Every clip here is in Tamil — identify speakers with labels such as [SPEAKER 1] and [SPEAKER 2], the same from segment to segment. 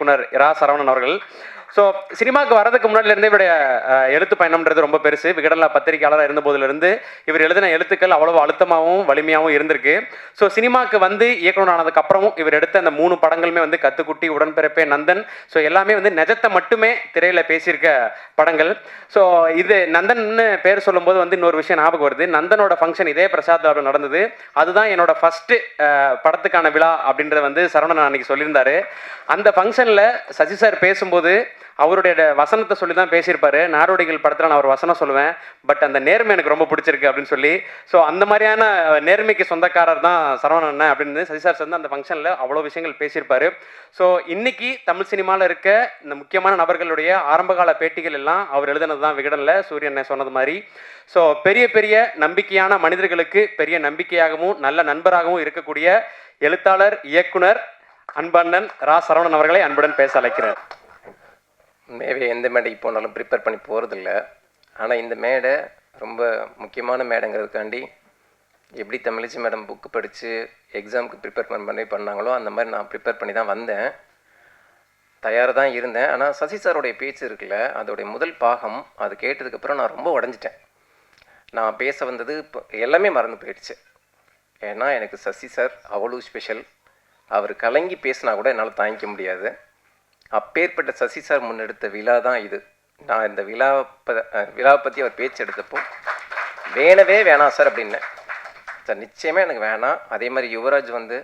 [SPEAKER 1] இயக்குனர் இரா சரவணன் அவர்கள். ஸோ சினிமாவுக்கு வரதுக்கு முன்னாடிலேருந்து இவருடைய எழுத்து பயணம்ன்றது ரொம்ப பெருசு. விகடனில் பத்திரிகையாளராக இருந்த போதிலிருந்து இவர் எழுதின எழுத்துக்கள் அவ்வளவு அழுத்தமாகவும் வலிமையாகவும் இருந்திருக்கு. ஸோ சினிமாவுக்கு வந்து இயக்குனர் ஆனதுக்கப்புறமும் இவர் எடுத்த அந்த 3 படங்களுமே வந்து கத்துக்குட்டி, உடன்பிறப்பே, நந்தன். ஸோ எல்லாமே வந்து நிஜத்தை மட்டுமே திரையில் பேசியிருக்க படங்கள். ஸோ இது நந்தன்னு பேர் சொல்லும்போது வந்து இன்னொரு விஷயம் ஞாபகம் வருது. நந்தனோட ஃபங்க்ஷன் இதே பிரசாத் லாவில் நடந்தது. அதுதான் என்னோட ஃபஸ்ட்டு படத்துக்கான விழா அப்படின்றத வந்து சரவணன் அன்னைக்கு சொல்லியிருந்தாரு. அந்த ஃபங்க்ஷனில் சசி சார் பேசும்போது அவருடைய வசனத்தை சொல்லி தான் பேசியிருப்பாரு. நாடோடிகள் படத்தில் நான் ஒரு வசனம் சொல்லுவேன், பட் அந்த நேர்மை எனக்கு ரொம்ப பிடிச்சிருக்கு அப்படின்னு சொல்லி. ஸோ அந்த மாதிரியான நேர்மைக்கு சொந்தக்காரர் தான் சரவணன் அண்ணன் அப்படின்னு சசி சார் வந்து அந்த ஃபங்க்ஷனில் அவ்வளோ விஷயங்கள் பேசியிருப்பாரு. ஸோ இன்னைக்கு தமிழ் சினிமாவில் இருக்க இந்த முக்கியமான நபர்களுடைய ஆரம்பகால பேட்டிகள் எல்லாம் அவர் எழுதினது தான் விகடனில், சூரியன் சொன்னது மாதிரி. ஸோ பெரிய பெரிய நம்பிக்கையான மனிதர்களுக்கு பெரிய நம்பிக்கையாகவும் நல்ல நண்பராகவும் இருக்கக்கூடிய எழுத்தாளர், இயக்குனர் அன்பண்ணன் ரா சரவணன் அவர்களை அன்புடன் பேச அழைக்கிறேன்.
[SPEAKER 2] மேவே எந்த மேடைக்கு போனாலும் ப்ரிப்பேர் பண்ணி போகிறதில்ல. ஆனால் இந்த மேடை ரொம்ப முக்கியமான மேடைங்கிறதுக்காண்டி எப்படி தமிழிசை மேடம் புக்கு படித்து எக்ஸாமுக்கு ப்ரிப்பேர் பண்ணாங்களோ அந்த மாதிரி நான் ப்ரிப்பேர் பண்ணி தான் வந்தேன். தயாராக தான் இருந்தேன். ஆனால் சசி சாரோடைய பேச்சு இருக்குல்ல, அதோடைய முதல் பாகம் அது கேட்டதுக்கப்புறம் நான் ரொம்ப உடஞ்சிட்டேன். நான் பேச வந்தது இப்போ எல்லாமே மறந்து போயிடுச்சு. ஏன்னா எனக்கு சசி சார் அவ்வளோ ஸ்பெஷல். அவர் கலங்கி பேசினா கூட என்னால் தாங்கிக்க முடியாது. அப்பேற்பட்ட சசி சார் முன்னெடுத்த விழா தான் இது. நான் இந்த விழாவை பற்றி அவர் பேச்சு எடுத்தப்போ வேணவே வேணாம் சார் அப்படின்னேன். சார் நிச்சயமாக எனக்கு வேணாம். அதே மாதிரி யுவராஜ் வந்து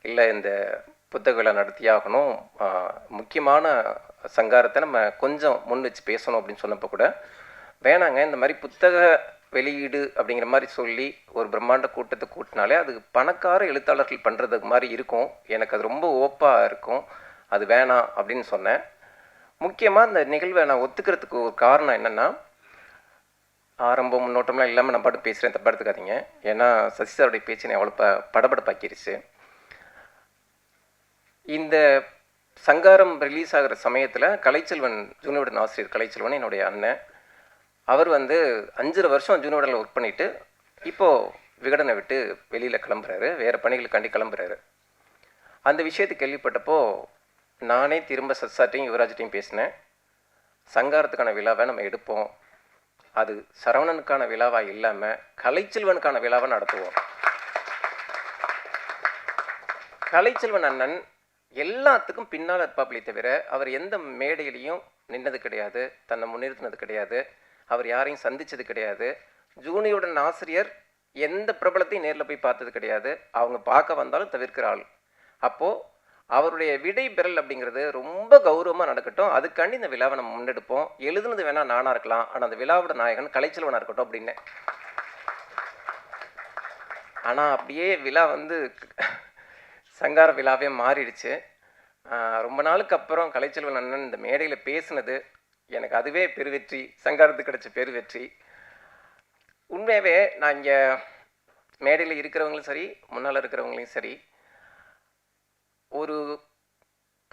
[SPEAKER 2] இல்லை இந்த புத்தக விழா நடத்தியாகணும், முக்கியமான சங்காரத்தை நம்ம கொஞ்சம் முன் வச்சு பேசணும் அப்படின்னு சொன்னப்போ கூட வேணாங்க, இந்த மாதிரி புத்தக வெளியீடு அப்படிங்கிற மாதிரி சொல்லி ஒரு பிரம்மாண்ட கூட்டத்தை கூட்டினாலே அது பணக்கார எழுத்தாளர்கள் பண்ணுறதுக்கு மாதிரி இருக்கும், எனக்கு அது ரொம்ப ஓப்பாக இருக்கும், அது வேணாம் அப்படின்னு சொன்னேன். முக்கியமாக இந்த நிகழ்வை நான் ஒத்துக்கிறதுக்கு ஒரு காரணம் என்னென்னா, ஆரம்பம் முன்னோட்டம்லாம் இல்லாமல் நான் பாட்டு பேசுகிறேன், தப்பா எடுத்துக்காதீங்க. ஏன்னா சசி சாருடைய பேச்சு அவ்வளோ படபடப்பாக்கிருச்சு. இந்த சங்காரம் ரிலீஸ் ஆகிற சமயத்தில் கலைச்செல்வன், ஜூனியர்டன் ஆசிரியர் கலைச்செல்வன் என்னுடைய அண்ணன், அவர் வந்து 5.5 வருஷம் ஜூனியர்டனில் ஒர்க் பண்ணிவிட்டு இப்போது விகடனை விட்டு வெளியில் கிளம்புறாரு, வேறு பணிகளுக்காண்டி கிளம்புறாரு. அந்த விஷயத்தை கேள்விப்பட்டப்போ நானே திரும்ப சசாட்டையும் யுவராஜ்ட்டையும் பேசினேன். சங்காரத்துக்கான விழாவை நம்ம எடுப்போம், அது சரவணனுக்கான விழாவாக இல்லாமல் கலைச்செல்வனுக்கான விழாவை நடத்துவோம். கலைச்செல்வன் அண்ணன் எல்லாத்துக்கும் பின்னால் இருப்பாப்லே தவிர அவர் எந்த மேடையிலையும் நின்னது கிடையாது, தன்னை முன்னிறுத்தினது கிடையாது, அவர் யாரையும் சந்தித்தது கிடையாது. ஜூனியருடன் ஆசிரியர் எந்த பிரபலத்தையும் நேரில் போய் பார்த்தது கிடையாது, அவங்க பார்க்க வந்தாலும் தவிர்க்கிற ஆள். அப்போது அவருடைய விடை பெறல் அப்படிங்கிறது ரொம்ப கௌரவமாக நடக்கட்டும், அதுக்காண்டி இந்த விழாவை நம்ம முன்னெடுப்போம். எழுதுனது வேணால் நானாக இருக்கலாம், ஆனால் அந்த விழாவோட நாயகன் கலைச்செல்வனாக இருக்கட்டும் அப்படின்னு. ஆனால் அப்படியே விழா வந்து சங்கார விழாவே மாறிடுச்சு. ரொம்ப நாளுக்கு அப்புறம் கலைச்செல்வன் அண்ணன் இந்த மேடையில் பேசினது எனக்கு அதுவே பெருவெற்றி, சங்காரத்துக்கு கிடைச்ச பெருவெற்றி. உண்மையாகவே நான் இங்கே மேடையில் இருக்கிறவங்களும் சரி, முன்னால் இருக்கிறவங்களையும் சரி, ஒரு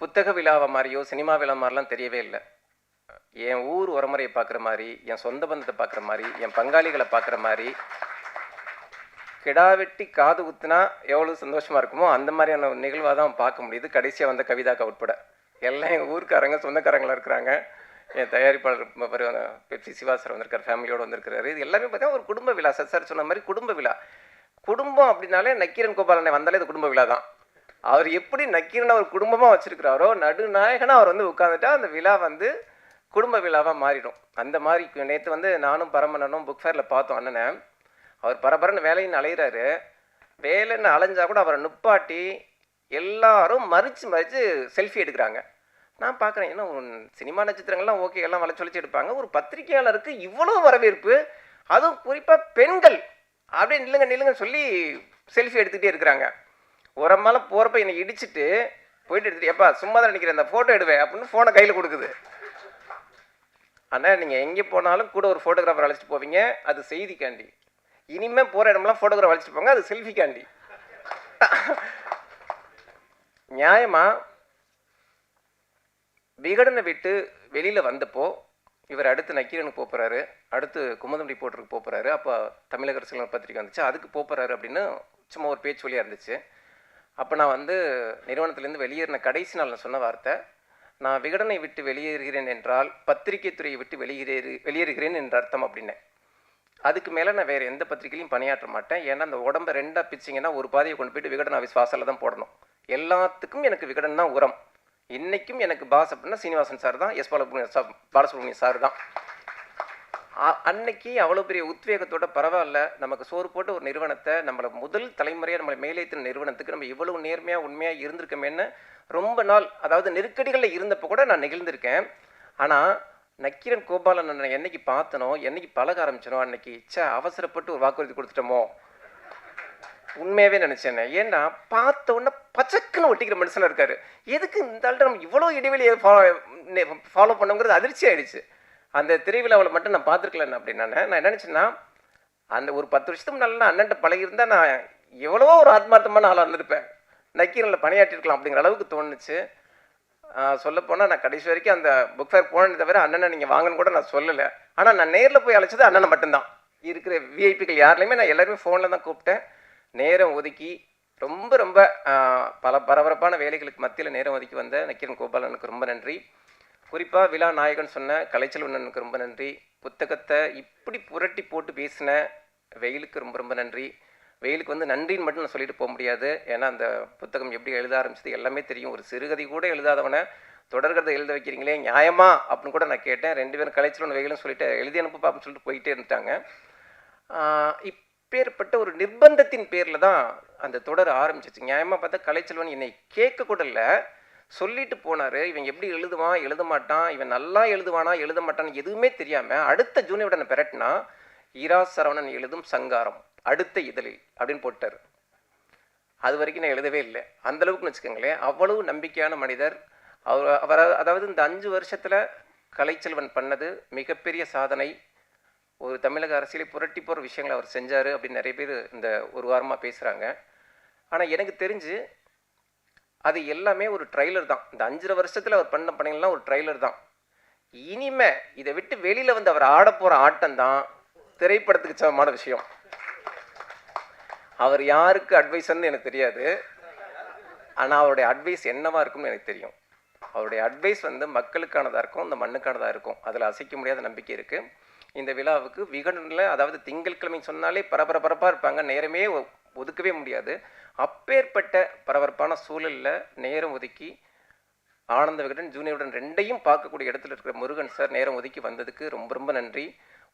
[SPEAKER 2] புத்தக விழாவை மாதிரியோ சினிமா விழா மாதிரிலாம் தெரியவே இல்லை. என் ஊர் உரமுறையை பார்க்குற மாதிரி, என் சொந்த பந்தத்தை பார்க்குற மாதிரி, என் பங்காளிகளை பார்க்குற மாதிரி, கிடா வெட்டி காது குத்துனா எவ்வளோ சந்தோஷமாக இருக்குமோ அந்த மாதிரியான ஒரு நிகழ்வாக தான் பார்க்க முடியுது. கடைசியாக வந்த கவிதாக்கா உட்பட எல்லாம் எங்கள் ஊருக்காரங்க, சொந்தக்காரங்களாக இருக்கிறாங்க. என் தயாரிப்பாளர் பெப்சி சிவா சார் வந்திருக்கார், ஃபேமிலியோடு வந்திருக்கிறாரு. இது எல்லாமே பார்த்தா ஒரு குடும்ப விழா. சார் சொன்ன மாதிரி குடும்ப விழா. குடும்பம் அப்படின்னாலே நக்கீரன் கோபாலனை வந்தாலே இது குடும்ப விழா தான். அவர் எப்படி நக்கீரனை ஒரு குடும்பமாக வச்சுருக்கிறாரோ, நடுநாயகனாக அவர் வந்து உட்காந்துட்டா அந்த விழா வந்து குடும்ப விழாவாக மாறிடும். அந்த மாதிரி நேற்று வந்து நானும் பரமண்ணனும் புக் ஃபேரில் பார்த்தோம் அண்ணனை. அவர் பரபரன்னு வேலைன்னு அலைகிறாரு. வேலைன்னு அலைஞ்சா கூட அவரை நிப்பாட்டி எல்லாரும் மறித்து செல்ஃபி எடுக்கிறாங்க. நான் பார்க்குறேன், ஏன்னா சினிமா நட்சத்திரங்கள்லாம் ஓகே, எல்லாம் வளைச்சு எடுப்பாங்க, ஒரு பத்திரிகையாளருக்கு இவ்வளோ வரவேற்பு, அதுவும் குறிப்பாக பெண்கள் அப்படியே நில்லுங்கன்னு சொல்லி செல்ஃபி எடுத்துகிட்டே இருக்கிறாங்க. ஒரு மேலே போகிறப்ப என்னை இடிச்சுட்டு போயிட்டு எடுத்துட்டு, எப்பா சும்மா தான் நினைக்கிறேன், அந்த ஃபோட்டோ எடுவேன் அப்படின்னு ஃபோனை கையில் கொடுக்குது. ஆனால் நீங்கள் எங்கே போனாலும் கூட ஒரு ஃபோட்டோகிராஃபர் அழைச்சிட்டு போவீங்க, அது செய்திக்காண்டி. இனிமேல் போகிற இடமெல்லாம் ஃபோட்டோகிராஃபர் அழைச்சிட்டு போங்க, அது செல்ஃபிக்காண்டி. நியாயமாக விகடனை விட்டு வெளியில் வந்தப்போ இவர் அடுத்து நக்கீரனுக்கு போகிறாரு, அடுத்து குமுதம் ரிப்போர்ட்டருக்கு போகிறாரு, அப்போ தமிழக அரசியல் பத்திரிக்கை வந்துச்சு, அதுக்கு போகிறாரு அப்படின்னு சும்மா ஒரு பேச்சு வழியாக இருந்துச்சு. அப்போ நான் வந்து நிறுவனத்துலேருந்து வெளியேறின கடைசி நாள் நான் சொன்ன வார்த்தை, நான் விகடனை விட்டு வெளியேறுகிறேன் என்றால் பத்திரிகை துறையை விட்டு வெளியேறுகிறேன் என்ற அர்த்தம் அப்படின்னேன். அதுக்கு மேலே நான் வேறு எந்த பத்திரிகையிலையும் பணியாற்ற மாட்டேன். ஏன்னா அந்த உடம்பை ரெண்டாக பிச்சிங்கன்னா ஒரு பாதியை கொண்டு போயிட்டு விகடன் ஆஃபீஸ் வாசலில் தான் போடணும். எல்லாத்துக்கும் எனக்கு விகடன் தான் உரம். இன்றைக்கும் எனக்கு பாஸ் அப்படின்னா சீனிவாசன் சார் தான், பாலசுப்ரமணியம் சார் தான். அன்னைக்கு அவ்வளோ பெரிய உத்வேகத்தோட பரவாயில்ல, நமக்கு சோறு போட்டு ஒரு நிறுவனத்தை நம்மளை முதல் தலைமுறையாக நம்மளை மேலேற்றின நிறுவனத்துக்கு நம்ம இவ்வளவு நேர்மையாக உண்மையாக இருந்திருக்கமேன்னு ரொம்ப நாள், அதாவது நெருக்கடிகளில் இருந்தப்போ கூட நான் நெகிழ்ந்திருக்கேன். ஆனால் நக்கீரன் கோபாலன் அண்ணனை என்னைக்கு பார்த்தனோ, என்னைக்கு பழக ஆரம்பிச்சனோ, அன்னைக்கு அவசரப்பட்டு ஒரு வாக்குறுதி கொடுத்துட்டோமோ உண்மையாகவே நினச்சேன். ஏன்னா பார்த்த உடனே பச்சக்குன்னு ஒட்டிக்கிற மனுஷனாக இருக்காரு. எதுக்கு இந்த ஆள்கிட்ட நம்ம இவ்வளோ இடைவெளியை ஃபாலோ பண்ணுங்கிறது அதிர்ச்சி ஆயிடுச்சு. அந்த திரைவிழாவில் மட்டும் நான் பார்த்துருக்கலன்னு அப்படின்னு நான் என்ன நினச்சேன்னா, அந்த ஒரு 10 வருஷத்துக்கு முன்னால் நான் அண்ணன்ட்ட பழகியிருந்தால் நான் எவ்வளவோ ஒரு ஆத்மார்த்தமான ஆளாக இருந்திருப்பேன், நக்கீரனில் பணியாற்றிருக்கலாம் அப்படிங்கிற அளவுக்கு தோணுச்சு. சொல்லப்போனால் நான் கடைசி வரைக்கும் அந்த புக் ஃபேர் போனது தவிர அண்ணனை நீங்கள் வாங்கன்னு கூட நான் சொல்லலை. ஆனால் நான் நேரில் போய் அழைச்சது அண்ணனை மட்டும்தான். இருக்கிற விஐபிகள் யாருலையுமே நான் எல்லாருமே ஃபோனில் தான் கூப்பிட்டேன். நேரம் ஒதுக்கி ரொம்ப ரொம்ப பல பரபரப்பான வேலைகளுக்கு மத்தியில் நேரம் ஒதுக்கி வந்த நக்கீரன் கோபாலனுக்கு ரொம்ப நன்றி. குறிப்பாக விழா நாயகன் சொன்ன கலைச்செல்வனுக்கு ரொம்ப நன்றி. புத்தகத்தை இப்படி புரட்டி போட்டு பேசின வெயிலுக்கு ரொம்ப ரொம்ப நன்றி. வெயிலுக்கு வந்து நன்றின்னு மட்டும் நான் சொல்லிட்டு போக முடியாது. ஏன்னா அந்த புத்தகம் எப்படி எழுத ஆரம்பிச்சது எல்லாமே தெரியும். ஒரு சிறுகதை கூட எழுதாதவனை தொடர்கதை எழுத வைக்கிறீங்களே நியாயமா அப்படின்னு கூட நான் கேட்டேன். 2 பேரும் கலைச்செல்வன் வெயிலும் சொல்லிட்டு எழுதி அனுப்புப்பா அப்படின்னு சொல்லிட்டு போயிட்டே இருந்துட்டாங்க. இப்பேற்பட்ட ஒரு நிர்பந்தத்தின் பேரில் தான் அந்த தொடர் ஆரம்பிச்சிச்சு. நியாயமாக பார்த்தா கலைச்செல்வன் என்னை கேட்க கூட இல்லை, சொல்லிட்டு போனார். இவன் எப்படி எழுதுவான், எழுத மாட்டான், இவன் நல்லா எழுதுவானா எழுத மாட்டான்னு எதுவுமே தெரியாமல் அடுத்த ஜூனியோட பெரட்டினா இரா சரவணன் எழுதும் சங்காரம் அடுத்த இதழில் அப்படின்னு போட்டார். அது வரைக்கும் நான் எழுதவே இல்லை அந்தளவுக்குன்னு வச்சுக்கோங்களேன். அவ்வளவு நம்பிக்கையான மனிதர் அவர். அதாவது இந்த 5 வருஷத்தில் கலைச்செல்வன் பண்ணது மிகப்பெரிய சாதனை. ஒரு தமிழக அரசியலை புரட்டி போகிற விஷயங்களை அவர் செஞ்சார் அப்படின்னு நிறைய பேர் இந்த ஒரு வாரமாக பேசுகிறாங்க. ஆனால் எனக்கு தெரிஞ்சு அது எல்லாமே ஒரு ட்ரைலர் தான். இந்த 5.5 வருஷத்தில் அவர் பண்ண பணிகள்லாம் ஒரு ட்ரைலர் தான். இனிமே இதை விட்டு வெளியில் வந்து அவர் ஆட போகிற ஆட்டம் தான் திரைப்படத்துக்கு சமமான விஷயம். அவர் யாருக்கு அட்வைஸர்னு எனக்கு தெரியாது, ஆனால் அவருடைய அட்வைஸ் என்னவா இருக்கும்னு எனக்கு தெரியும். அவருடைய அட்வைஸ் வந்து மக்களுக்கானதாக இருக்கும், இந்த மண்ணுக்கானதாக இருக்கும். அதில் அசைக்க முடியாத நம்பிக்கை இருக்குது. இந்த விழாவுக்கு விகடனில், அதாவது திங்கட்கிழமை சொன்னாலே பரபரப்பாக இருப்பாங்க, நேரமே ஒதுக்கவே முடியாது. அப்பேற்பட்ட பரபரப்பான சூழலில் நேரம் ஒதுக்கி ஆனந்த விகடன் ஜூனியருடன் 2ஐயும் பார்க்கக்கூடிய இடத்துல இருக்கிற முருகன் சார் நேரம் ஒதுக்கி வந்ததுக்கு ரொம்ப ரொம்ப நன்றி.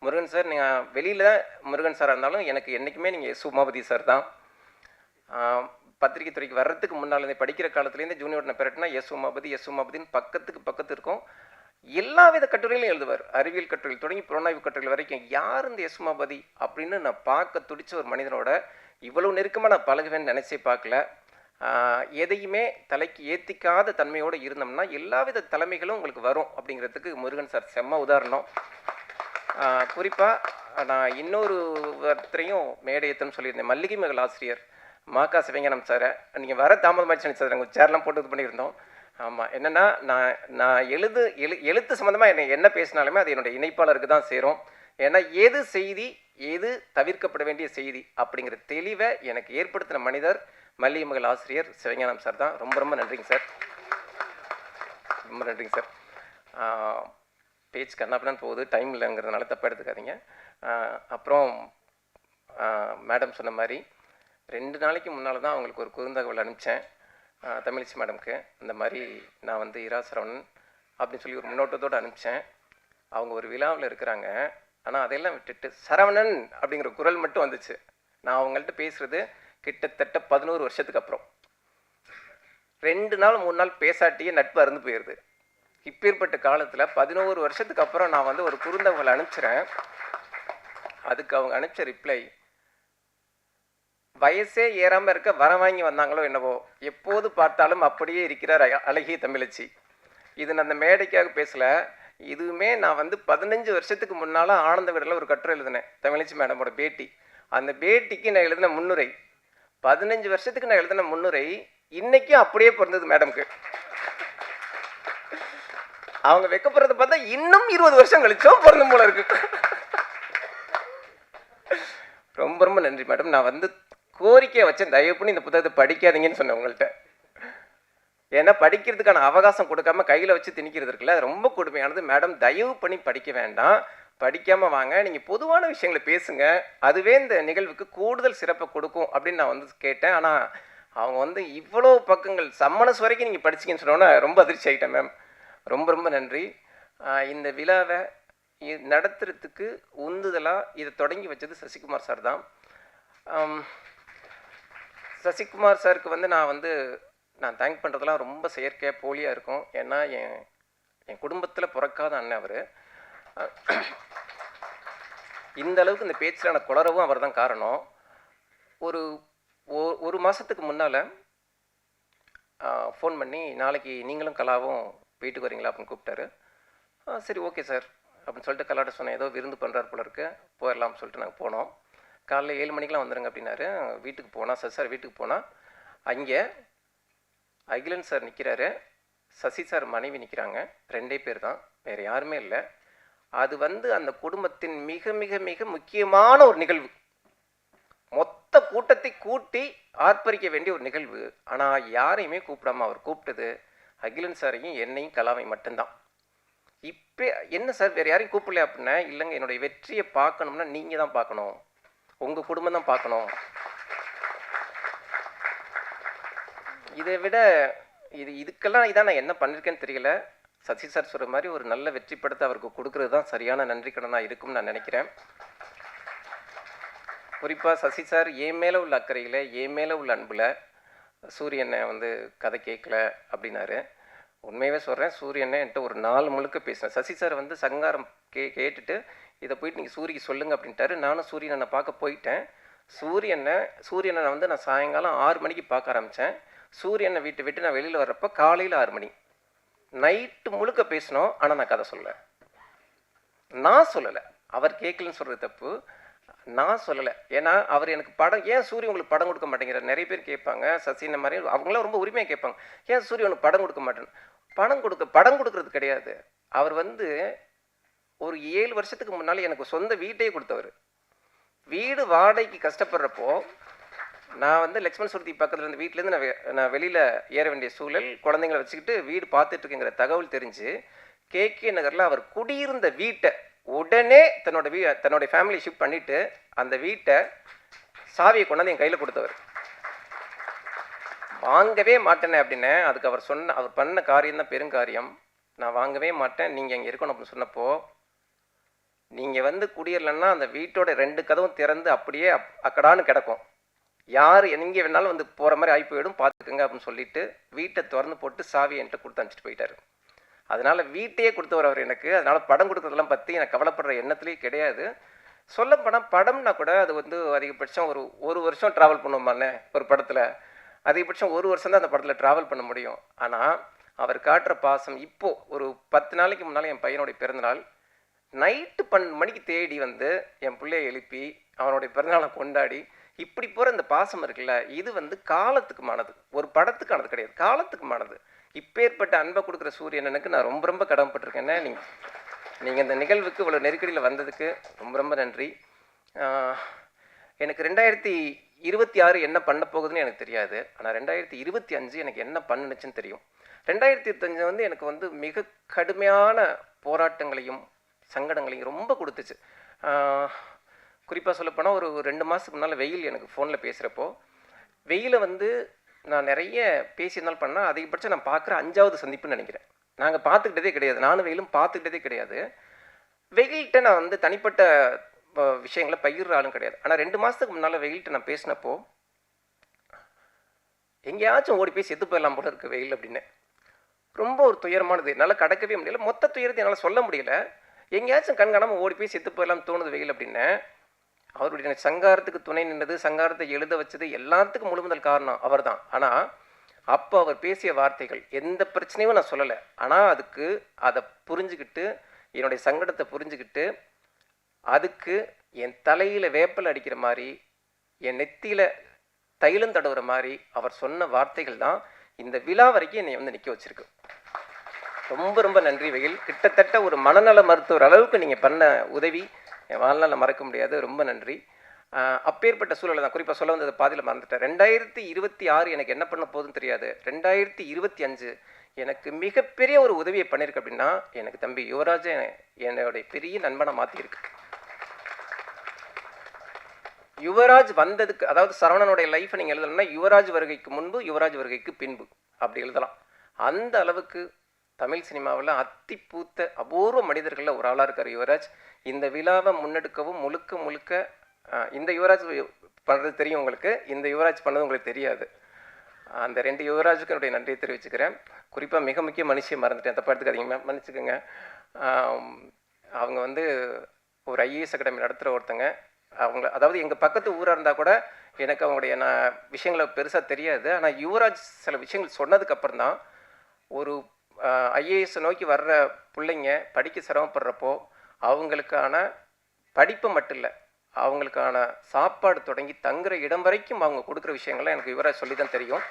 [SPEAKER 2] முருகன் சார், நீங்கள் வெளியில் முருகன் சாராக இருந்தாலும் எனக்கு என்றைக்குமே நீங்கள் எஸ் உமாபதி சார் தான். பத்திரிகை துறைக்கு வர்றதுக்கு முன்னால் படிக்கிற காலத்துலேருந்து ஜூனியருடன் பெறட்டினா எஸ் உமாபதின்னு பக்கத்து இருக்கும். எல்லா வித கட்டுரையிலும் எழுதுவார். அறிவியல் கட்டுரைகள் தொடங்கி புலனாய்வு கட்டுரைகள் வரைக்கும். யார் இந்த எஸ் உமாபதி அப்படின்னு நான் பார்க்க துடிச்ச ஒரு மனிதனோட இவ்வளவு நெருக்கமாக நான் பழகுவேன்னு நினச்சே பார்க்கல. எதையுமே தலைக்கு ஏற்றிக்காத தன்மையோடு இருந்தோம்னா எல்லா வித தலைமைகளும் உங்களுக்கு வரும் அப்படிங்கிறதுக்கு முருகன் சார் செம்ம உதாரணம். குறிப்பாக நான் இன்னொருத்தரையும் மேடையத்தன்னு சொல்லியிருந்தேன். மல்லிகை மகள் ஆசிரியர் மாக்கா சிவஞானம் சாரை நீங்கள் வர தாமதமாகிடுச்சு சார், நாங்கள் சேர்லாம் போட்டு இது பண்ணியிருந்தோம். ஆமாம், என்னென்னா நான் எழுத்து சம்மந்தமாக என்ன பேசினாலுமே அது என்னுடைய இணைப்பாளருக்கு தான் சேரும். ஏன்னா எது செய்தி எது தவிர்க்கப்பட வேண்டிய செய்தி அப்படிங்கிற தெளிவை எனக்கு ஏற்படுத்தின மனிதர் மல்லிகை மகள் ஆசிரியர் சிவஞானம் சார் தான். ரொம்ப ரொம்ப நன்றிங்க சார், ரொம்ப நன்றிங்க சார். பேச்சு கண்ணாப்பினான்னு போகுது, டைம் இல்லைங்கிறதுனால தப்பாக எடுத்துக்காதீங்க. அப்புறம் மேடம் சொன்ன மாதிரி 2 நாளைக்கு முன்னால் தான் அவங்களுக்கு ஒரு குறுந்தகவல் அனுப்பிச்சேன் தமிழிச்சி மேடம்க்கு. இந்த மாதிரி நான் வந்து இரா சரவணன் அப்படின்னு சொல்லி ஒரு முன்னோட்டத்தோடு அனுப்பிச்சேன். அவங்க ஒரு விழாவில் இருக்கிறாங்க, ஆனால் அதையெல்லாம் விட்டுட்டு சரவணன் அப்படிங்கிற குரல் மட்டும் வந்துச்சு. நான் அவங்கள்ட்ட பேசுகிறது கிட்டத்தட்ட 11 வருஷத்துக்கு அப்புறம். 2 நாள் 3 நாள் பேசாட்டியே நட்பு அருந்து போயிடுது. இப்பேற்பட்ட காலத்தில் 11 வருஷத்துக்கு அப்புறம் நான் வந்து ஒரு குறுந்தகவல் அனுப்பிச்சிறேன். அதுக்கு அவங்க அனுப்பிச்ச ரிப்ளை, வயசே ஏறாமல் இருக்க வர வாங்கி வந்தாங்களோ என்னவோ, எப்போது பார்த்தாலும் அப்படியே இருக்கிறார் அழகிய தமிழச்சி. இது நான் அந்த மேடைக்காக பேசலை. இதுவுமே நான் வந்து 15 வருஷத்துக்கு முன்னால் ஆனந்த விகடனில் ஒரு கட்டுரை எழுதினேன், தமிழச்சி மேடமோட பேட்டி. அந்த பேட்டிக்கு நான் எழுதின முன்னுரை, 15 வருஷத்துக்கு நான் எழுதின முன்னுரை இன்னைக்கும் அப்படியே பிறந்தது மேடம்க்கு. அவங்க வைக்கப்படுறத பார்த்தா இன்னும் 20 வருஷம் கழிச்சோம் பிறந்த போல இருக்கு. ரொம்ப ரொம்ப நன்றி மேடம். நான் வந்து கோரிக்கையை வச்சேன், தயவு பண்ணி இந்த புத்தகத்தை படிக்காதீங்கன்னு சொன்னேன் உங்கள்கிட்ட. ஏன்னா படிக்கிறதுக்கான அவகாசம் கொடுக்காம கையில் வச்சு திணிக்கிறது இருக்குல்ல, அது ரொம்ப கொடுமையானது. மேடம் தயவு பண்ணி படிக்க வேண்டாம், படிக்காமல் வாங்க, நீங்கள் பொதுவான விஷயங்களை பேசுங்க, அதுவே இந்த நிகழ்வுக்கு கூடுதல் சிறப்பை கொடுக்கும் அப்படின்னு நான் வந்து கேட்டேன். ஆனால் அவங்க வந்து இவ்வளோ பக்கங்கள் சம்மனஸ் வரைக்கும் நீங்கள் படிச்சிங்கன்னு சொன்னோன்னா ரொம்ப அதிர்ச்சி ஆகிட்டேன் மேம். ரொம்ப ரொம்ப நன்றி. இந்த விழாவை நடத்துறதுக்கு உந்துதலாக இதை தொடங்கி வச்சது சசிகுமார் சார் தான். சசிகுமார் சாருக்கு வந்து நான் தேங்க் பண்ணுறதுலாம் ரொம்ப செயற்கையாக போலியாக இருக்கும். ஏன்னா என் குடும்பத்தில் பிறக்காத அண்ணன் அவர். இந்த அளவுக்கு இந்த பேச்சில் எனக்கு குளரவும் அவர் தான் காரணம். ஒரு மாதத்துக்கு முன்னால் ஃபோன் பண்ணி நாளைக்கு நீங்களும் கலாவும் வீட்டுக்கு வரீங்களா அப்படின்னு கூப்பிட்டாரு. சரி ஓகே சார் அப்படின்னு சொல்லிட்டு கலாட்ட சொன்னேன். ஏதோ விருந்து பண்ணுறாரு போல இருக்கு, போயிடலாம்னு சொல்லிட்டு நாங்கள் போனோம். காலைல 7 மணிக்கெலாம் வந்துடுங்க அப்படின்னாரு. வீட்டுக்கு போனால் சசி சார் வீட்டுக்கு போனால் அங்கே அகிலன் சார் நிற்கிறாரு, சசி சார் மனைவி நிற்கிறாங்க. 2 பேர் தான், வேறு யாருமே இல்லை. அது வந்து அந்த குடும்பத்தின் மிக மிக மிக முக்கியமான ஒரு நிகழ்வு. மொத்த கூட்டத்தை கூட்டி ஆர்ப்பரிக்க வேண்டிய ஒரு நிகழ்வு. ஆனால் யாரையுமே கூப்பிடாம அவர் கூப்பிட்டது அகிலன் சாரையும் என்னையும் கலாவை மட்டும்தான். இப்போ என்ன சார் வேறு யாரையும் கூப்பிடல அப்படின்னா, இல்லைங்க என்னுடைய வெற்றியை பார்க்கணும்னா நீங்கள் தான் பார்க்கணும், உங்கள் குடும்பம் தான் பார்க்கணும். இதை விட இதுக்கெல்லாம் இதான் நான் என்ன பண்ணியிருக்கேன்னு தெரியல. சசி சார் சொல்கிற மாதிரி ஒரு நல்ல வெற்றி படத்தை அவருக்கு கொடுக்கறது தான் சரியான நன்றி கடனாக இருக்கும்னு நான் நினைக்கிறேன். குறிப்பாக சசி சார் என் மேலே உள்ள அக்கறையில், என் மேலே உள்ள அன்பில் சூரியனை வந்து கதை கேட்கல அப்படின்னாரு. உண்மையாகவே சொல்கிறேன், சூரியனை என்கிட்ட ஒரு 4 முழுக்க பேசினேன். சசி சார் வந்து சங்காரம் கேட்டுட்டு இதை போயிட்டு நீங்கள் சூரிக்கு சொல்லுங்கள் அப்படின்ட்டாரு. நானும் சூரியனை பார்க்க போயிட்டேன். சூரியனை வந்து நான் சாயங்காலம் 6 மணிக்கு பார்க்க ஆரம்பித்தேன். சூரியனை விட்டு நான் வெளியில் வர்றப்போ காலையில் 6 மணி. நைட்டு முழுக்க பேசினோம். ஆனால் நான் கதை சொல்லலை. நான் சொல்லலை, அவர் கேட்கலன்னு சொல்கிறது தப்பு. நான் சொல்லலை. ஏன்னா அவர் எனக்கு படம், ஏன் சூரிய உங்களுக்கு படம் கொடுக்க மாட்டேங்கிறார் நிறைய பேர் கேட்பாங்க. சசின மாதிரி அவங்களாம் ரொம்ப உரிமையாக கேட்பாங்க, ஏன் சூரிய உனக்கு படம் கொடுக்க மாட்டேன்னு. படம் கொடுக்கறது கிடையாது. அவர் வந்து ஒரு 7 வருஷத்துக்கு முன்னால் எனக்கு சொந்த வீட்டையே கொடுத்தவர். வீடு வாடகைக்கு கஷ்டப்படுறப்போ நான் வந்து லக்ஷ்மண் சுருதி பக்கத்தில் இருந்த வீட்டிலேருந்து நான் வெளியில் ஏற வேண்டிய சூழல், குழந்தைங்களை வச்சுக்கிட்டு வீடு பார்த்துட்ருக்குங்கிற தகவல் தெரிஞ்சு KK நகரில் அவர் குடியிருந்த வீட்டை உடனே தன்னுடைய ஃபேமிலி ஷிஃப்ட் பண்ணிவிட்டு அந்த வீட்டை சாவியை கொண்டாந்து என் கையில் கொடுத்தவர். வாங்கவே மாட்டேனே அப்படின்னு. அதுக்கு அவர் பண்ண காரியம் தான் பெருங்காரியம். நான் வாங்கவே மாட்டேன், நீங்கள் இங்கே இருக்கணும் அப்படின்னு சொன்னப்போ, நீங்கள் வந்து குடியேறலன்னா அந்த வீட்டோட 2 கதவும் திறந்து அப்படியே அக்கடான்னு கிடக்கும், யார் எங்கே வேணாலும் வந்து போகிற மாதிரி ஆகி போயிடும், பார்த்துக்குங்க அப்படின்னு சொல்லிட்டு வீட்டை திறந்து போட்டு சாவியை என்கிட்ட கொடுத்து அனுப்பிச்சிட்டு போயிட்டார். அதனால் வீட்டையே கொடுத்தவர் அவர் எனக்கு. அதனால் படம் கொடுக்குறதெல்லாம் பற்றி எனக்கு கவலைப்படுற எண்ணத்துலேயே கிடையாது. சொல்லப்போனால் படம்னா கூட அது வந்து அதிகபட்சம் ஒரு வருஷம் ட்ராவல் பண்ணுவோமானே ஒரு படத்தில், அதிகபட்சம் 1 வருஷம் தான் அந்த படத்தில் ட்ராவல் பண்ண முடியும். ஆனால் அவர் காட்டுற பாசம், இப்போது ஒரு 10 நாளைக்கு முன்னால் என் பையனுடைய பிறந்தநாள், நைட்டு 12 மணிக்கு தேடி வந்து என் பிள்ளையை எழுப்பி அவனுடைய பிறந்தநாளை கொண்டாடி இப்படி போகிற இந்த பாசம் இருக்குல்ல, இது வந்து காலத்துக்குமானது, ஒரு படத்துக்கானது கிடையாது, காலத்துக்குமானது. இப்பேற்பட்ட அன்பை கொடுக்குற சூரியனனுக்கு நான் ரொம்ப ரொம்ப கடமைப்பட்டிருக்கேன். நீங்கள் இந்த நிகழ்வுக்கு இவ்வளோ நெருக்கடியில் வந்ததுக்கு ரொம்ப ரொம்ப நன்றி. எனக்கு 2026 என்ன பண்ண போகுதுன்னு எனக்கு தெரியாது. ஆனால் 2025 எனக்கு என்ன பண்ணுச்சுன்னு தெரியும். 2025 வந்து எனக்கு வந்து மிக கடுமையான போராட்டங்களையும் சங்கடங்களையும் ரொம்ப கொடுத்துச்சு. குறிப்பாக சொல்லப்போனால் ஒரு 2 மாதத்துக்கு முன்னால் வெயில் எனக்கு ஃபோனில் பேசுகிறப்போ, வெயிலை வந்து நான் நிறைய பேசியிருந்தாலும் பண்ணால் அதிகபட்சம் நான் பார்க்குற 5வது சந்திப்புன்னு நினைக்கிறேன். நாங்கள் பார்த்துக்கிட்டதே கிடையாது, நானும் வெயிலும் பார்த்துக்கிட்டதே கிடையாது. வெயில்கிட்ட நான் வந்து தனிப்பட்ட விஷயங்களை பகிர்ற ஆளும் கிடையாது. ஆனால் 2 மாதத்துக்கு முன்னால் வெயில்கிட்ட நான் பேசினப்போ, எங்கேயாச்சும் ஓடி போய் செத்து போயிடலாம் போல இருக்குது வெயில் அப்படின்னு. ரொம்ப ஒரு துயரமானது, என்னால் கடக்கவே முடியல. மொத்த துயரத்தை என்னால் சொல்ல முடியல. எங்கேயாச்சும் கண்காணாமல் ஓடி போய் செத்து போயிடலாம் தோணுது வெயில் அப்படின்னு. அவருடைய சங்காரத்துக்கு துணை நின்றது, சங்காரத்தை எழுத வச்சது, எல்லாத்துக்கும் முழு முதல் காரணம் அவர் தான். ஆனால் அப்போ அவர் பேசிய வார்த்தைகள், எந்த பிரச்சனையும் நான் சொல்லலை. ஆனால் அதை புரிஞ்சுக்கிட்டு, என்னுடைய சங்கடத்தை புரிஞ்சுக்கிட்டு, அதுக்கு என் தலையில் வேப்பல் அடிக்கிற மாதிரி, என் நெத்தியில் தைலம் தடவுற மாதிரி அவர் சொன்ன வார்த்தைகள் தான் இந்த விழா வரைக்கும் என்னை வந்து நிற்க வச்சிருக்கு. ரொம்ப ரொம்ப நன்றி வெயில். கிட்டத்தட்ட ஒரு மனநல மருத்துவர் அளவுக்கு நீங்கள் பண்ண உதவி என் வாழ்நாளில் மறக்க முடியாது. ரொம்ப நன்றி. அப்பேற்பட்ட சூழலை தான் குறிப்பாக சொல்ல வந்தது பாதியில் மறந்துட்டேன். 2026 எனக்கு என்ன பண்ண போகுதுன்னு தெரியாது. 2025 எனக்கு மிகப்பெரிய ஒரு உதவியை பண்ணியிருக்கு அப்படின்னா, எனக்கு தம்பி யுவராஜ் என்னுடைய பெரிய நண்பனை மாற்றியிருக்கு. யுவராஜ் வந்ததுக்கு, அதாவது சரவணனுடைய லைஃப்பை நீங்கள் எழுதணும்னா யுவராஜ் வருகைக்கு முன்பு, யுவராஜ் வருகைக்கு பின்பு அப்படி எழுதலாம். அந்த அளவுக்கு தமிழ் சினிமாவில் அத்திப்பூத்த அபூர்வ மனிதர்களில் ஒரு ஆளாக இருக்கார் யுவராஜ். இந்த விழாவை முன்னெடுக்கவும் முழுக்க முழுக்க இந்த யுவராஜ் பண்ணுறது தெரியும் உங்களுக்கு, இந்த யுவராஜ் பண்ணது உங்களுக்கு தெரியாது. அந்த 2 யுவராஜுக்கு என்னுடைய நன்றியை தெரிவிச்சுக்கிறேன். குறிப்பாக மிக முக்கிய மனுஷியை மறந்துட்டேன், தப்பா எடுத்துக்காதீங்க, மன்னிச்சுக்கோங்க. அவங்க வந்து ஒரு ஐஏஎஸ் அகாடமி நடத்துகிற ஒருத்தங்க. அவங்க அதாவது எங்கள் பக்கத்து ஊராக இருந்தால் கூட எனக்கு அவங்களுடைய விஷயங்களை பெருசாக தெரியாது. ஆனால் யுவராஜ் சில விஷயங்கள் சொன்னதுக்கப்புறம் தான் ஒரு ஐஏஎஸ் நோக்கி வர்ற பிள்ளைங்க படிக்க சிரமப்படுறப்போ அவங்களுக்கான படிப்பு மட்டும் இல்லை, அவங்களுக்கான சாப்பாடு தொடங்கி தங்குற இடம் வரைக்கும் அவங்க கொடுக்குற விஷயங்கள்லாம் எனக்கு யுவராஜ் சொல்லி தான் தெரியும்.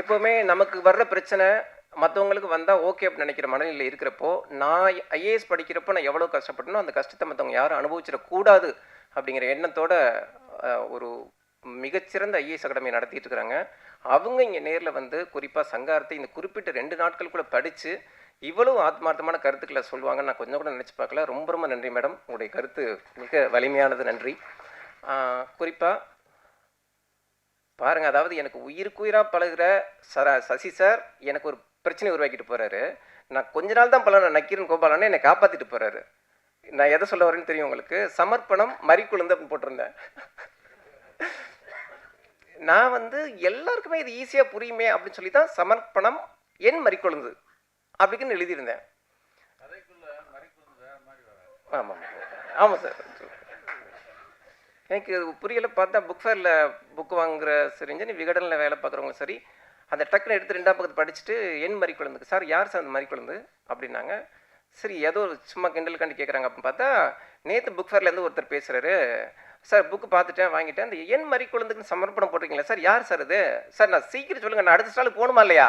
[SPEAKER 2] எப்போவுமே நமக்கு வர்ற பிரச்சனை மற்றவங்களுக்கு வந்தால் ஓகே அப்படின்னு நினைக்கிற மனநிலையில் இருக்கிறப்போ, நான் ஐஏஎஸ் படிக்கிறப்போ நான் எவ்வளோ கஷ்டப்பட்டனோ அந்த கஷ்டத்தை மற்றவங்க யாரும் அனுபவிச்சிடக்கூடாது அப்படிங்கிற எண்ணத்தோட ஒரு மிகச்சிறந்த ஐஏஎஸ் அகாடமி நடத்திட்டு இருக்கிறாங்க. அவங்க இங்கே நேரில் வந்து குறிப்பாக சங்காரத்தை இந்த குறிப்பிட்ட 2 நாட்களுக்குள்ளே படித்து இவ்வளவு ஆத்மார்த்தமான கருத்துக்களை சொல்லுவாங்கன்னு நான் கொஞ்சம் கூட நினச்சி பார்க்கல. ரொம்ப ரொம்ப நன்றி மேடம், உங்களுடைய கருத்து மிக வலிமையானது, நன்றி. குறிப்பாக பாருங்கள், அதாவது எனக்கு உயிருக்குயிராக பழகுற சசி சார் எனக்கு ஒரு பிரச்சனை உருவாக்கிட்டு போகிறாரு. நான் கொஞ்ச நாள் தான் பழகின நக்கீரன் கோபாலன்னு என்னை காப்பாற்றிட்டு போகிறாரு. நான் எதை சொல்ல வரேன்னு தெரியும் உங்களுக்கு. சமர்ப்பணம் மறிக்குழுந்து அப்படின்னு போட்டிருந்தேன். நான் வந்து எல்லாருக்குமே இது ஈஸியாக புரியுமே அப்படின்னு சொல்லி தான் சமர்ப்பணம் என் மறிக்குழுந்து அப்படின்னு எழுதியிருந்தேன். ஆமாம் ஆமாம் சார், எனக்கு புரியலை. பார்த்தா புக் ஃபேரில் புக் வாங்குகிற சரிஞ்சு விகடனில் வேலை பார்க்குறவங்க சரி, அந்த டக்குன்னு எடுத்து 2ஆம் பக்கத்து படிச்சுட்டு என் மறிக்குழுந்துக்கு சார் யார் சார் அந்த மறிக்குழுந்து அப்படின்னாங்க. சரி ஏதோ ஒரு சும்மா கிண்டலுக்காண்டி கேட்குறாங்க அப்படின்னு பார்த்தா நேற்று புக் ஃபேர்லேருந்து ஒருத்தர் பேசுகிறாரு. சார் புக்கு பார்த்துட்டேன், வாங்கிட்டேன், இந்த என் மறிக்குழுந்துக்கு சமர்ப்பணம் போட்டிருக்கீங்களா சார், யார் சார் அது? சார் நான் சீக்கிரம் சொல்லுங்கள், நான் அடுத்த ஸ்டாலுக்கு போகணுமா இல்லையா?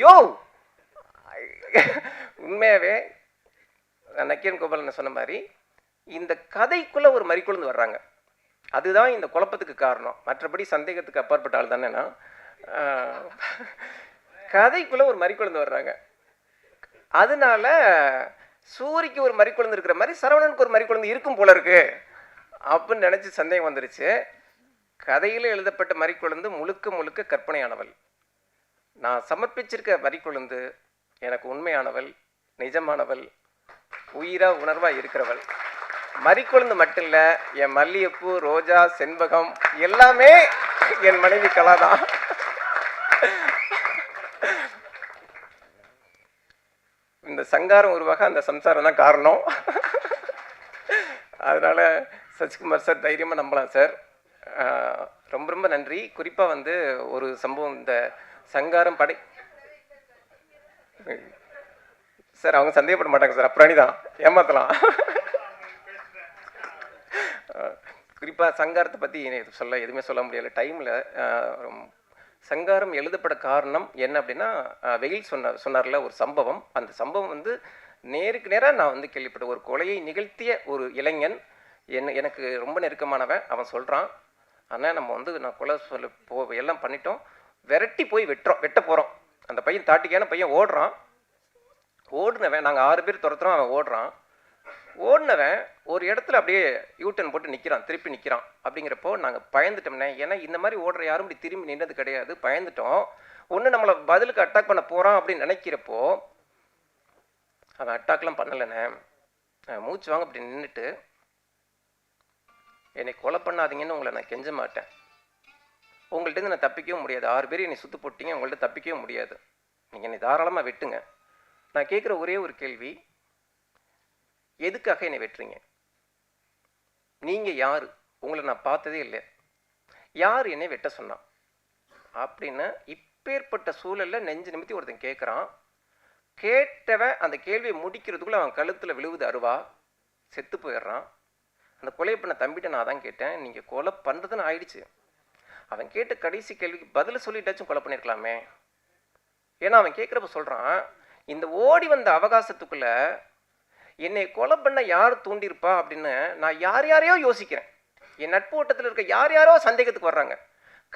[SPEAKER 2] யோ உண்மையாகவே நக்கீரன் கோபாலன் சொன்ன மாதிரி இந்த கதைக்குள்ளே ஒரு மறிக்குழுந்து வர்றாங்க, அதுதான் இந்த குழப்பத்துக்கு காரணம். மற்றபடி சந்தேகத்துக்கு அப்பாற்பட்ட ஆள் தானே நான். கதைக்குள்ளே ஒரு மறிக்குழுந்து வர்றாங்க. அதனால சூரிக்கு ஒரு மறிக்குழுந்து இருக்கிற மாதிரி சரவணனுக்கு ஒரு மறிக்குழுந்து இருக்கும் போல இருக்கு அப்படின்னு நினச்சி சந்தேகம் வந்துருச்சு. கதையில் எழுதப்பட்ட மறிக்குழுந்து முழுக்க முழுக்க கற்பனையானவள். நான் சமர்ப்பிச்சிருக்க மறிக்குழுந்து எனக்கு உண்மையானவள், நிஜமானவள், உயிரா உணர்வா இருக்கிறவள். மறிக்குழுந்து மட்டும் இல்லை, என் மல்லிகைப்பூ, ரோஜா, செண்பகம் எல்லாமே என் மனைவி கலா தான். இந்த சங்காரம் உருவாக அந்த சம்சாரம் தான் காரணம். அதனால சசிகுமார் சார் தைரியமாக நம்பலாம் சார். ரொம்ப ரொம்ப நன்றி. குறிப்பாக வந்து ஒரு சம்பவம், இந்த சங்காரம் படை சார் அவங்க சந்தேகப்பட மாட்டாங்க சார், அப்புறாணி தான் ஏமாத்தலாம். குறிப்பாக சங்காரத்தை பற்றி எதுவுமே சொல்ல முடியல டைமில். சங்காரம் எழுதப்பட காரணம் என்ன அப்படின்னா, வெயில் சொன்னார்ல ஒரு சம்பவம். அந்த சம்பவம் வந்து நேருக்கு நேராக நான் வந்து கேள்விப்பட்ட ஒரு கொலையை நிகழ்த்திய ஒரு இளைஞன் எனக்கு ரொம்ப நெருக்கமானவன். அவன் சொல்கிறான், ஆனால் நம்ம வந்து நான் கொலை எல்லாம் பண்ணிட்டோம், விரட்டி போய் வெட்ட போகிறோம். அந்த பையன் தாட்டிக்கான பையன் ஓடுறான். ஓடுனவன் நாங்கள் 6 பேர் துரத்துறோம், அவன் ஓடினவன் ஒரு இடத்துல அப்படியே யூட்டன் போட்டு நிற்கிறான், திருப்பி நிற்கிறான். அப்படிங்கிறப்போ நாங்கள் பயந்துட்டோம்னே, ஏன்னா இந்த மாதிரி ஓடுற யாரும் இப்படி திரும்பி நின்றது கிடையாது, பயந்துட்டோம். ஒன்று நம்மளை பதிலுக்கு அட்டாக் பண்ண போகிறான் அப்படின்னு நினைக்கிறப்போ அவன் அட்டாக்லாம் பண்ணலைண்ணே. மூச்சு வாங்க அப்படி நின்றுட்டு, என்னை கொலை பண்ணாதீங்கன்னு உங்களை நான் கெஞ்ச மாட்டேன், உங்கள்கிட்ட நான் தப்பிக்கவும் முடியாது, 6 பேர் என்னை சுற்று போட்டிங்க, உங்கள்கிட்ட தப்பிக்கவும் முடியாது, நீங்கள் என்னை தாராளமாக வெட்டுங்க. நான் கேட்குற ஒரே ஒரு கேள்வி, எதுக்காக என்னை வெட்டுறீங்க? நீங்கள் யார்? உங்களை நான் பார்த்ததே இல்லை, யார் என்னை வெட்ட சொன்னான் அப்படின்னு இப்பேற்பட்ட சூழலில் நெஞ்சு நிமித்தி ஒருத்தன் கேட்குறான். கேட்டவன் அந்த கேள்வியை முடிக்கிறதுக்குள்ளே அவன் கழுத்தில் விழுவுது அருவா, செத்து போயிடுறான். அந்த கொலை பண்ண தம்பிட்ட நான் தான் கேட்டேன், நீங்கள் கொலை பண்ணுறதுன்னு ஆயிடுச்சு, அவன் கேட்ட கடைசி கேள்விக்கு பதில் சொல்லிட்டாச்சும் கொலை பண்ணியிருக்கலாமே. ஏன்னா அவன் கேட்குறப்ப சொல்கிறான், இந்த ஓடி வந்த அவகாசத்துக்குள்ளே என்னை கொலை பண்ண யார் தூண்டியிருப்பா அப்படின்னு நான் யாரையோ யோசிக்கிறேன். என் நட்பு வட்டத்தில் இருக்க யார் யாரோ சந்தேகத்துக்கு வர்றாங்க.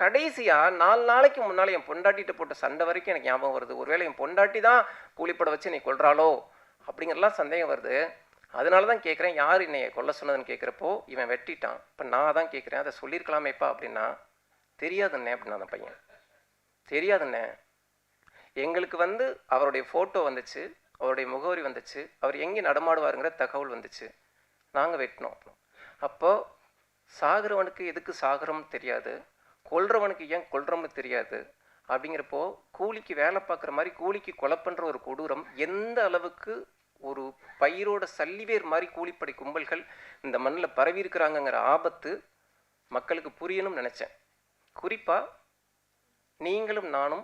[SPEAKER 2] கடைசியாக 4 நாளைக்கு முன்னால் என் பொண்டாட்டிகிட்ட போட்ட சண்டை வரைக்கும் எனக்கு ஞாபகம் வருது. ஒருவேளை என் பொண்டாட்டி தான் கூலிப்பட வச்சு நீ கொள்றாளோ அப்படிங்கிறலாம் சந்தேகம் வருது. அதனால தான் கேட்குறேன், யார் என்னைய கொல்ல சொன்னதுன்னு கேட்குறப்போ இவன் வெட்டிட்டான். இப்போ நான் தான் கேட்குறேன், அதை சொல்லியிருக்கலாமேப்பா அப்படின்னா, தெரியாதுண்ணே அப்படின்னா அந்த பையன். தெரியாதுண்ணே, எங்களுக்கு வந்து அவருடைய ஃபோட்டோ வந்துச்சு, அவருடைய முகவரி வந்துச்சு, அவர் எங்கே நடமாடுவாருங்கிற தகவல் வந்துச்சு, நாங்கள் வெட்டினோம். அப்போது சாகிறவனுக்கு எதுக்கு சாகிறோம்னு தெரியாது, கொல்றவனுக்கு ஏன் கொல்றோம்னு தெரியாது. அப்படிங்கிறப்போ கூலிக்கு வேலை பார்க்குற மாதிரி கூலிக்கு கொலை பண்ணுற ஒரு கொடூரம் எந்த அளவுக்கு ஒரு பயிரோட சல்லிவேர் மாதிரி கூலிப்படை கும்பல்கள் இந்த மண்ணில் பரவி இருக்கிறாங்கங்கிற ஆபத்து மக்களுக்கு புரியணும்னு நினச்சேன். குறிப்பாக நீங்களும் நானும்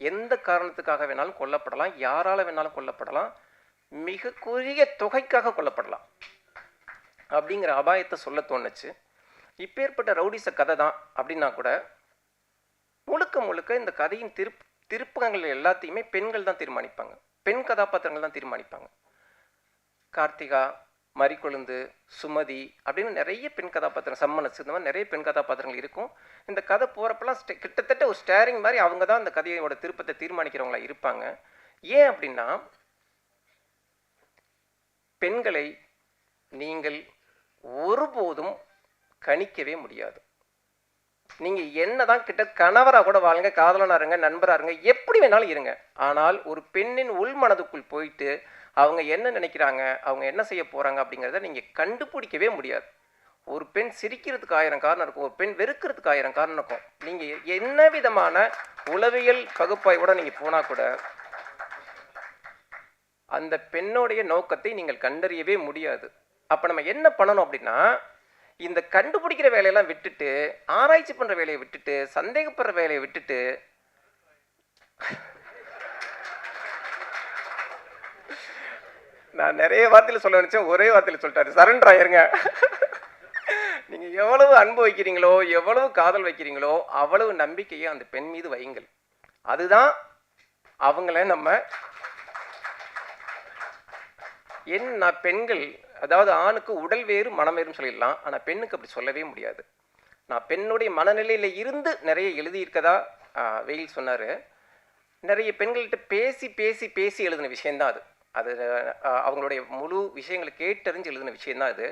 [SPEAKER 2] எந்த காரணத்துக்காக வேணாலும் கொல்லப்படலாம், யாரால் வேணாலும் கொல்லப்படலாம், மிக குறுகிய தொகைக்காக கொல்லப்படலாம் அப்படிங்கிற அபாயத்தை சொல்ல தோணுச்சு. இப்பேற்பட்ட ரவுடிச கதை தான் அப்படின்னா கூட முழுக்க முழுக்க இந்த கதையின் திருப்பங்கள் எல்லாத்தையுமே பெண்கள் தான் தீர்மானிப்பாங்க, பெண் கதாபாத்திரங்கள் தான் தீர்மானிப்பாங்க. கார்த்திகா, மரிக்கொழுந்து, சுமதி அப்படின்னு நிறைய பெண் கதாபாத்திரம், சம்மனஸ், இந்த மாதிரி நிறைய பெண் கதாபாத்திரங்கள் இருக்கும். இந்த கதை போகிறப்பெல்லாம் கிட்டத்தட்ட ஒரு ஸ்டேரிங் மாதிரி அவங்க தான் அந்த கதையோட திருப்பத்தை தீர்மானிக்கிறவங்களா இருப்பாங்க. ஏன் அப்படின்னா, பெண்களை நீங்கள் ஒருபோதும் கணிக்கவே முடியாது. நீங்கள் என்னதான் கிட்ட கணவராக கூட வாழுங்க, காதலனாக இருங்க, நண்பராக இருங்க, எப்படி வேணாலும் இருங்க. ஆனால் ஒரு பெண்ணின் உள் மனதுக்குள் போயிட்டு அவங்க என்ன நினைக்கிறாங்க, அவங்க என்ன செய்ய போகிறாங்க அப்படிங்கிறத நீங்கள் கண்டுபிடிக்கவே முடியாது. ஒரு பெண் சிரிக்கிறதுக்கு 1000 காரணம் இருக்கும், ஒரு பெண் வெறுக்கிறதுக்கு 1000 காரணம் இருக்கும். நீங்கள் என்ன விதமான உளவியல் பகுப்பாய்வோட நீங்கள் போனால் கூட அந்த பெண்ணோடைய நோக்கத்தை நீங்கள் கண்டறியவே முடியாது. அப்போ நம்ம என்ன பண்ணணும் அப்படின்னா, இந்த கண்டுபிடிக்கிற வேலையெல்லாம் விட்டுட்டு, ஆராய்ச்சி பண்ணுற வேலையை விட்டுட்டு, சந்தேகப்படுற வேலையை விட்டுட்டு, நான் நிறைய வார்த்தையில் சொல்ல நினைச்சேன், ஒரே வார்த்தையில் சொல்லிட்டாரு, சரண்டர் ஆயிருங்க. நீங்கள் எவ்வளவு அன்பு வைக்கிறீங்களோ, எவ்வளவு காதல் வைக்கிறீங்களோ, அவ்வளவு நம்பிக்கையை அந்த பெண் மீது வையுங்கள். அதுதான் அவங்கள நம்ம என்ன பெண்கள், அதாவது ஆணுக்கு உடல் வேறு மனம் வேறுன்னு சொல்லிடலாம், ஆனால் பெண்ணுக்கு அப்படி சொல்லவே முடியாது. நான் பெண்ணுடைய மனநிலையில் இருந்து நிறைய எழுதியிருக்கதா வெயில் சொன்னார். நிறைய பெண்கள்கிட்ட பேசி பேசி பேசி எழுதின விஷயந்தான் அது. அது அவங்களுடைய முழு விஷயங்களை கேட்டறிஞ்சு எழுதின விஷயந்தான் அது.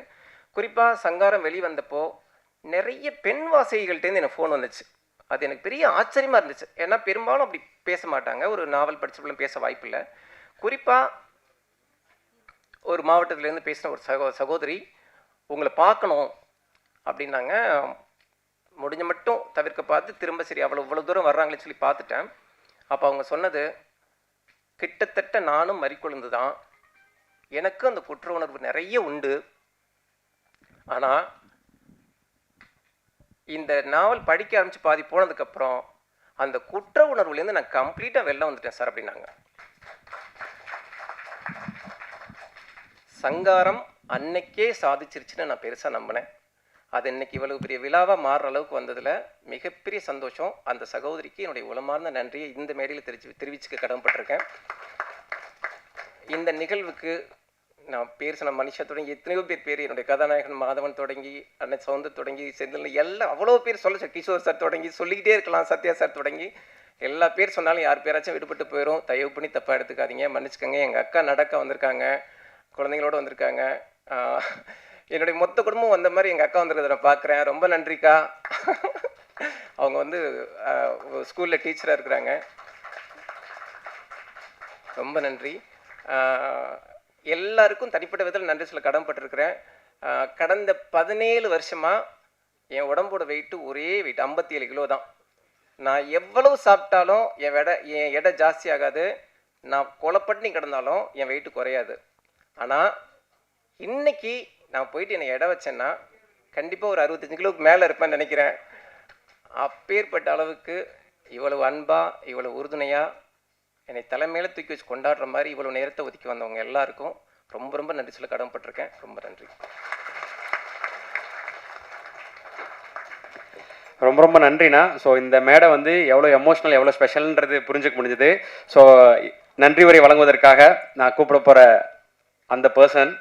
[SPEAKER 2] குறிப்பாக சங்காரம் வெளிவந்தப்போ நிறைய பெண் வாசகிகள்கிட்டேருந்து எனக்கு ஃபோன் வந்துச்சு. அது எனக்கு பெரிய ஆச்சரியமாக இருந்துச்சு. ஏன்னா பெரும்பாலும் அப்படி பேச மாட்டாங்க, ஒரு நாவல் படிச்சப்பெல்லாம் பேச வாய்ப்பில்லை. குறிப்பாக ஒரு மாவட்டத்திலேருந்து பேசின ஒரு சகோதரி உங்களை பார்க்கணும் அப்படின்னாங்க. முடிஞ்ச மட்டும் தவிர்க்க பார்த்து திரும்ப சரி இவ்வளோ தூரம் வர்றாங்களேன்னு சொல்லி பார்த்துட்டேன். அப்போ அவங்க சொன்னது, கிட்டத்தட்ட நானும் மரிக்கொழுந்து தான், எனக்கும் அந்த குற்ற உணர்வு நிறைய உண்டு, ஆனால் இந்த நாவல் படிக்க ஆரம்பித்து பாதி போனதுக்கப்புறம் அந்த குற்ற உணர்வுலேருந்து நான் கம்ப்ளீட்டாக வெளில வந்துட்டேன் சார் அப்படின்னாங்க. சங்காரம் அன்னைக்கே சாதிச்சிருச்சுன்னு நான் பெருசாக நம்பினேன். அது இன்னைக்கு இவ்வளவு பெரிய விழாவாக மாறுற அளவுக்கு வந்ததில் மிகப்பெரிய சந்தோஷம். அந்த சகோதரிக்கு என்னுடைய உளமார்ந்த நன்றியை இந்த மேடையில் தெரிவிச்சுக்க கடமைப்பட்டிருக்கேன். இந்த நிகழ்வுக்கு நான் பேர் சொன்ன மனுஷா தொடங்கி எத்தனையோ பேர் என்னுடைய கதாநாயகன் மாதவன் தொடங்கி அண்ணன் சவுந்தர் தொடங்கி செந்தில் எல்லாம் அவ்வளோ பேர் சொல்ல, கிஷோர் சார் தொடங்கி சொல்லிக்கிட்டே இருக்கலாம், சத்யா சார் தொடங்கி எல்லா பேர் சொன்னாலும் யார் பேராச்சும் விடுபட்டு போயிடும். தயவு பண்ணி தப்பாக எடுத்துக்காதீங்க, மன்னிச்சுக்கோங்க. எங்கள் அக்கா நடக்க வந்திருக்காங்க, குழந்தைங்களோடு வந்திருக்காங்க. என்னுடைய மொத்த குடும்பம் வந்த மாதிரி எங்கள் அக்கா வந்திருக்கிறத நான் பார்க்குறேன். ரொம்ப நன்றிக்கா. அவங்க வந்து ஸ்கூலில் டீச்சராக இருக்கிறாங்க. ரொம்ப நன்றி. எல்லாருக்கும் தனிப்பட்ட விதத்தில் நன்றி சொல்ல கடமைப்பட்டிருக்கிறேன். கடந்த 17 வருஷமாக என் உடம்போட வெயிட்டு ஒரே வெயிட் 57 கிலோ தான். நான் எவ்வளவு சாப்பிட்டாலும் என் எடை ஜாஸ்தி ஆகாது. நான் கொலைப்பட்டினி கிடந்தாலும் என் வெயிட்டு குறையாது. ஆனால் இன்னைக்கு நான் போயிட்டு என்னை எடை வச்சேன்னா கண்டிப்பாக ஒரு 65 கிலோவுக்கு மேலே இருப்பேன்னு நினைக்கிறேன். அப்பேற்பட்ட அளவுக்கு இவ்வளவு அன்பாக, இவ்வளவு உறுதுணையாக என்னை தலைமையில தூக்கி வச்சு கொண்டாடுற மாதிரி இவ்வளோ நேரத்தை ஒதுக்கி வந்தவங்க எல்லாருக்கும் ரொம்ப ரொம்ப நன்றி சொல்ல கடமைப்பட்டிருக்கேன். ரொம்ப நன்றி.
[SPEAKER 1] ரொம்ப ரொம்ப நன்றிண்ணா. ஸோ இந்த மேடை வந்து எவ்வளோ எமோஷ்னல், எவ்வளோ ஸ்பெஷல்ன்றது புரிஞ்சுக்க முடிஞ்சது. ஸோ நன்றி உரை வழங்குவதற்காக நான் கூப்பிட போகிற அந்த பர்சன்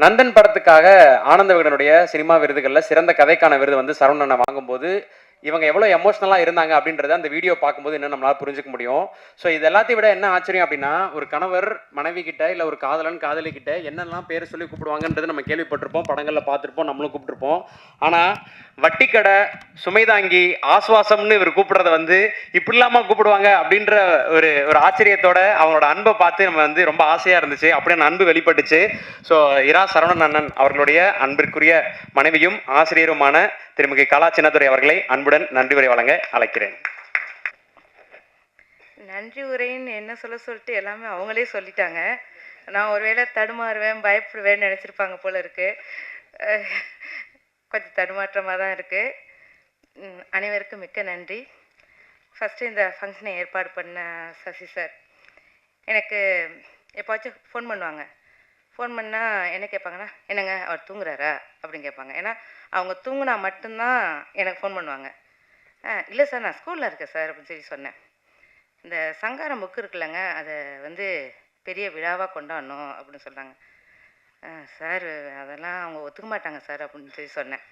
[SPEAKER 1] நந்தன் படத்துக்காக ஆனந்த விகடனுடைய சினிமா விருதுகளில் சிறந்த கதைக்கான விருது வந்து சரவணனை வாங்கும்போது இவங்க எவ்வளோ எமோஷனலாக இருந்தாங்க அப்படின்றத அந்த வீடியோ பார்க்கும்போது இன்னும் நம்மளால் புரிஞ்சுக்க முடியும். ஸோ இது எல்லாத்தையும் விட என்ன ஆச்சரியம் அப்படின்னா, ஒரு கணவர் மனைவி கிட்ட இல்லை ஒரு காதலன் காதலி கிட்ட என்னெல்லாம் பேர் சொல்லி கூப்பிடுவாங்கன்றது நம்ம கேள்விப்பட்டிருப்போம், படங்களில் பார்த்துருப்போம், நம்மளும் கூப்பிட்டுருப்போம். ஆனால் வட்டிக்கடை, சுமைதாங்கி, ஆஸ்வாசம்னு இவர் கூப்பிடுறத வந்து இப்படிலாமா கூப்பிடுவாங்க அப்படின்ற ஒரு ஒரு ஆச்சரியத்தோட அவங்களோட அன்பை பார்த்து நம்ம வந்து ரொம்ப ஆசையாக இருந்துச்சு. அப்படியே அந்த அன்பு வெளிப்பட்டுச்சு. ஸோ இரா சரவணன் அண்ணன் அவர்களுடைய அன்பிற்குரிய மனைவியும் ஆசிரியருமான திருமிகு கலா சின்னத்துரை அவர்களை அன்புடன் நன்றி உரை வழங்க அழைக்கிறேன்.
[SPEAKER 3] நன்றி உரைன்னு என்ன சொல்லிட்டு எல்லாமே அவங்களே சொல்லிட்டாங்க. நான் ஒருவேளை தடுமாறுவேன், பயப்படுவேன்னு நினச்சிருப்பாங்க போல இருக்கு. கொஞ்சம் தடுமாற்றமாக தான் இருக்குது. அனைவருக்கும் மிக்க நன்றி. ஃபஸ்ட்டு இந்த ஃபங்க்ஷனை ஏற்பாடு பண்ண சசி சார், எனக்கு எப்போவாச்சும் ஃபோன் பண்ணுவாங்க. ஃபோன் பண்ணால் என்ன கேட்பாங்கன்னா, என்னங்க அவர் தூங்குறாரா அப்படின்னு கேட்பாங்க. ஏன்னா அவங்க தூங்குனா மட்டும்தான் எனக்கு ஃபோன் பண்ணுவாங்க. இல்லை சார், நான் ஸ்கூலில் இருக்கேன் சார் அப்படின்னு சொல்லி சொன்னேன். இந்த சங்காரம் புக்கு இருக்குல்லங்க, அதை வந்து பெரிய விழாவாக கொண்டாடணும் அப்படின்னு சொல்கிறாங்க. சார் அதெல்லாம் அவங்க ஒத்துக்க மாட்டாங்க சார் அப்படின்னு சொல்லி சொன்னேன்.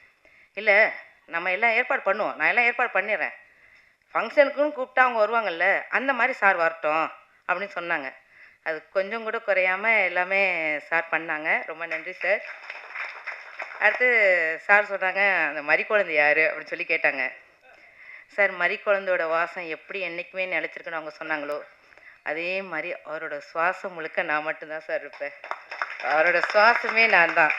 [SPEAKER 3] இல்லை, நம்ம எல்லாம் ஏற்பாடு பண்ணுவோம், நான் எல்லாம் ஏற்பாடு பண்ணிடுறேன், ஃபங்க்ஷனுக்குன்னு கூப்பிட்டா அவங்க வருவாங்கல்ல, அந்த மாதிரி சார் வரட்டும் அப்படின்னு சொன்னாங்க. அது கொஞ்சம் கூட குறையாமல் எல்லாமே சார் பண்ணாங்க. ரொம்ப நன்றி சார். அடுத்து சார் சொன்னாங்க, அந்த மரிக்குழந்தை யார் அப்படின்னு சொல்லி கேட்டாங்க. சார், மரிக்குழந்தையோட வாசம் எப்படி என்றைக்குமே நிலச்சிருக்குன்னு அவங்க சொன்னாங்களோ, அதே மாதிரி அவரோட சுவாசம் முழுக்க நான் மட்டும்தான் சார் இருப்பேன். அவரோட சுவாசமே நான் தான்.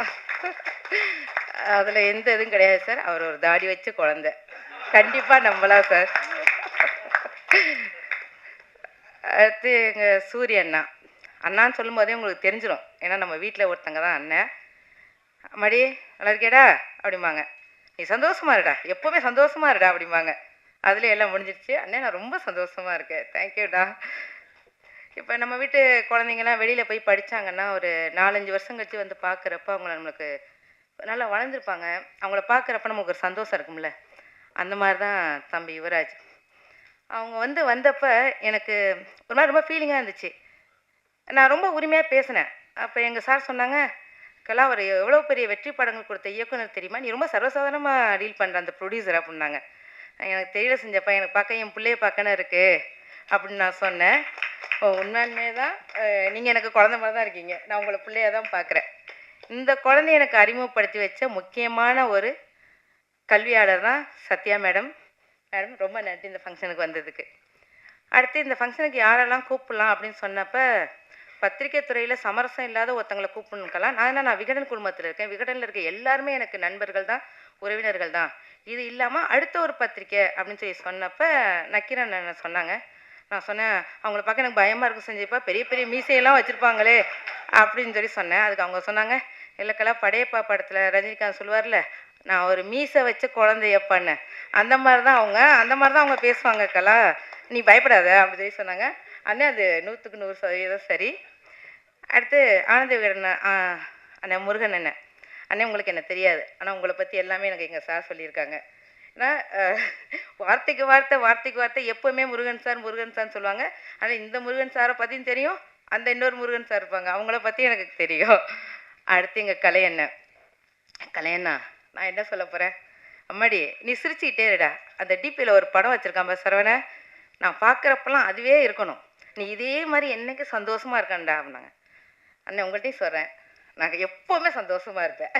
[SPEAKER 3] அதில் எந்த இதுவும் கிடையாது சார். அவர் ஒரு தாடி வச்ச குழந்தை, கண்டிப்பாக நம்பலாம் சார். அடுத்து எங்கள் சூரிய அண்ணா, அண்ணான்னு சொல்லும் போதே உங்களுக்கு தெரிஞ்சிடும். ஏன்னா நம்ம வீட்டில் ஒருத்தங்க தான் அண்ணன். மடி நல்லா இருக்கேடா அப்படிம்பாங்க. நீ சந்தோஷமா இருடா, எப்போவுமே சந்தோஷமா இருடா அப்படிம்பாங்க. அதில் எல்லாம் முடிஞ்சிடுச்சு. அண்ணே நான் ரொம்ப சந்தோஷமாக இருக்கேன், தேங்க்யூடா. இப்போ நம்ம வீட்டு குழந்தைங்கலாம் வெளியில் போய் படித்தாங்கன்னா ஒரு 4-5 வருஷம் கழிச்சு வந்து பார்க்குறப்ப அவங்கள நம்மளுக்கு நல்லா வளர்ந்துருப்பாங்க. அவங்கள பார்க்குறப்ப நமக்கு ஒரு சந்தோஷம் இருக்கும்ல, அந்த மாதிரி தான் தம்பி யுவராஜ். அவங்க வந்தப்போ எனக்கு ஒரு மாதிரி ரொம்ப ஃபீலிங்காக இருந்துச்சு. நான் ரொம்ப உரிமையாக பேசினேன். அப்போ எங்கள் சார் சொன்னாங்க, கலா அவர் எவ்வளோ பெரிய வெற்றி படங்கள் கொடுத்த இயக்குனர் தெரியுமா, நீ ரொம்ப சர்வசாதாரணமாக டீல் பண்ணுற அந்த ப்ரொடியூசர் அப்படின்னாங்க. எனக்கு தெரியல செஞ்சப்பா, எனக்கு பார்க்க என் பிள்ளைய பார்க்கணும் இருக்குது அப்படின்னு நான் சொன்னேன். உண்மையாலுமே தான் நீங்கள் எனக்கு குழந்த மாதிரி தான் இருக்கீங்க, நான் உங்களை பிள்ளையாக தான் பார்க்குறேன். இந்த குழந்தைய எனக்கு அறிமுகப்படுத்தி வச்ச முக்கியமான ஒரு கல்வியாளர் தான் சத்யா மேடம். மேடம் ரொம்ப நன்றி இந்த ஃபங்க்ஷனுக்கு வந்ததுக்கு. அடுத்து இந்த ஃபங்க்ஷனுக்கு யாரெல்லாம் கூப்பிடலாம் அப்படின்னு சொன்னப்போ, பத்திரிகை துறையில் சமரசம் இல்லாத ஒருத்தங்களை கூப்பிடணுக்கலாம். நான் விகடன் குழுமத்தில் இருக்கேன். விகடனில் இருக்க எல்லாருமே எனக்கு நண்பர்கள் தான், உறவினர்கள் தான். இது இல்லாமல் அடுத்த ஒரு பத்திரிக்கை அப்படின்னு சொல்லி சொன்னப்போ நக்கீரன் சொன்னாங்க. நான் சொன்னேன், அவங்கள பார்க்க எனக்கு பயமாக இருக்கும் செஞ்சப்பா, பெரிய பெரிய மீசையெல்லாம் வச்சுருப்பாங்களே அப்படின்னு சொல்லி சொன்னேன். அதுக்கு அவங்க சொன்னாங்க, இல்லைக்கெல்லாம் படையப்பா படத்தில் ரஜினிகாந்த் சொல்லுவார்ல, நான் ஒரு மீசை வச்ச குழந்தையப்பான்னு, அந்த மாதிரி தான் அவங்க பேசுவாங்க கலா, நீ பயப்படாத அப்படி சொல்லி சொன்னாங்க. அண்ணே அது 100க்கு 100% சரி. அடுத்து ஆனந்த விகடன் அண்ணன் முருகன் அண்ணன் உங்களுக்கு என்ன தெரியாது, ஆனால் உங்களை பற்றி எல்லாமே எனக்கு எங்கள் சார் சொல்லியிருக்காங்க. ஏன்னா வார்த்தைக்கு வார்த்தை எப்போவுமே முருகன் சார்னு சொல்லுவாங்க. ஆனால் இந்த முருகன் சாரை பற்றியும் தெரியும், அந்த இன்னொரு முருகன் சார் இருப்பாங்க, அவங்கள பற்றி எனக்கு தெரியும். அடுத்து எங்கள் கலையண்ணா நான் என்ன சொல்ல போகிறேன், அம்மாடி நீ சிரிச்சுக்கிட்டே இருடா, அந்த டிபியில் ஒரு படம் வச்சுருக்கான் பார் சரவண, நான் பார்க்குறப்பெல்லாம் அதுவே இருக்கணும், நீ இதே மாதிரி என்றைக்கு சந்தோஷமாக இருக்கேன்டா அப்படின்னாங்க. அண்ணன் உங்கள்கிட்டையும் சொல்கிறேன், நாங்கள் எப்போவுமே சந்தோஷமாக இருப்பேன்.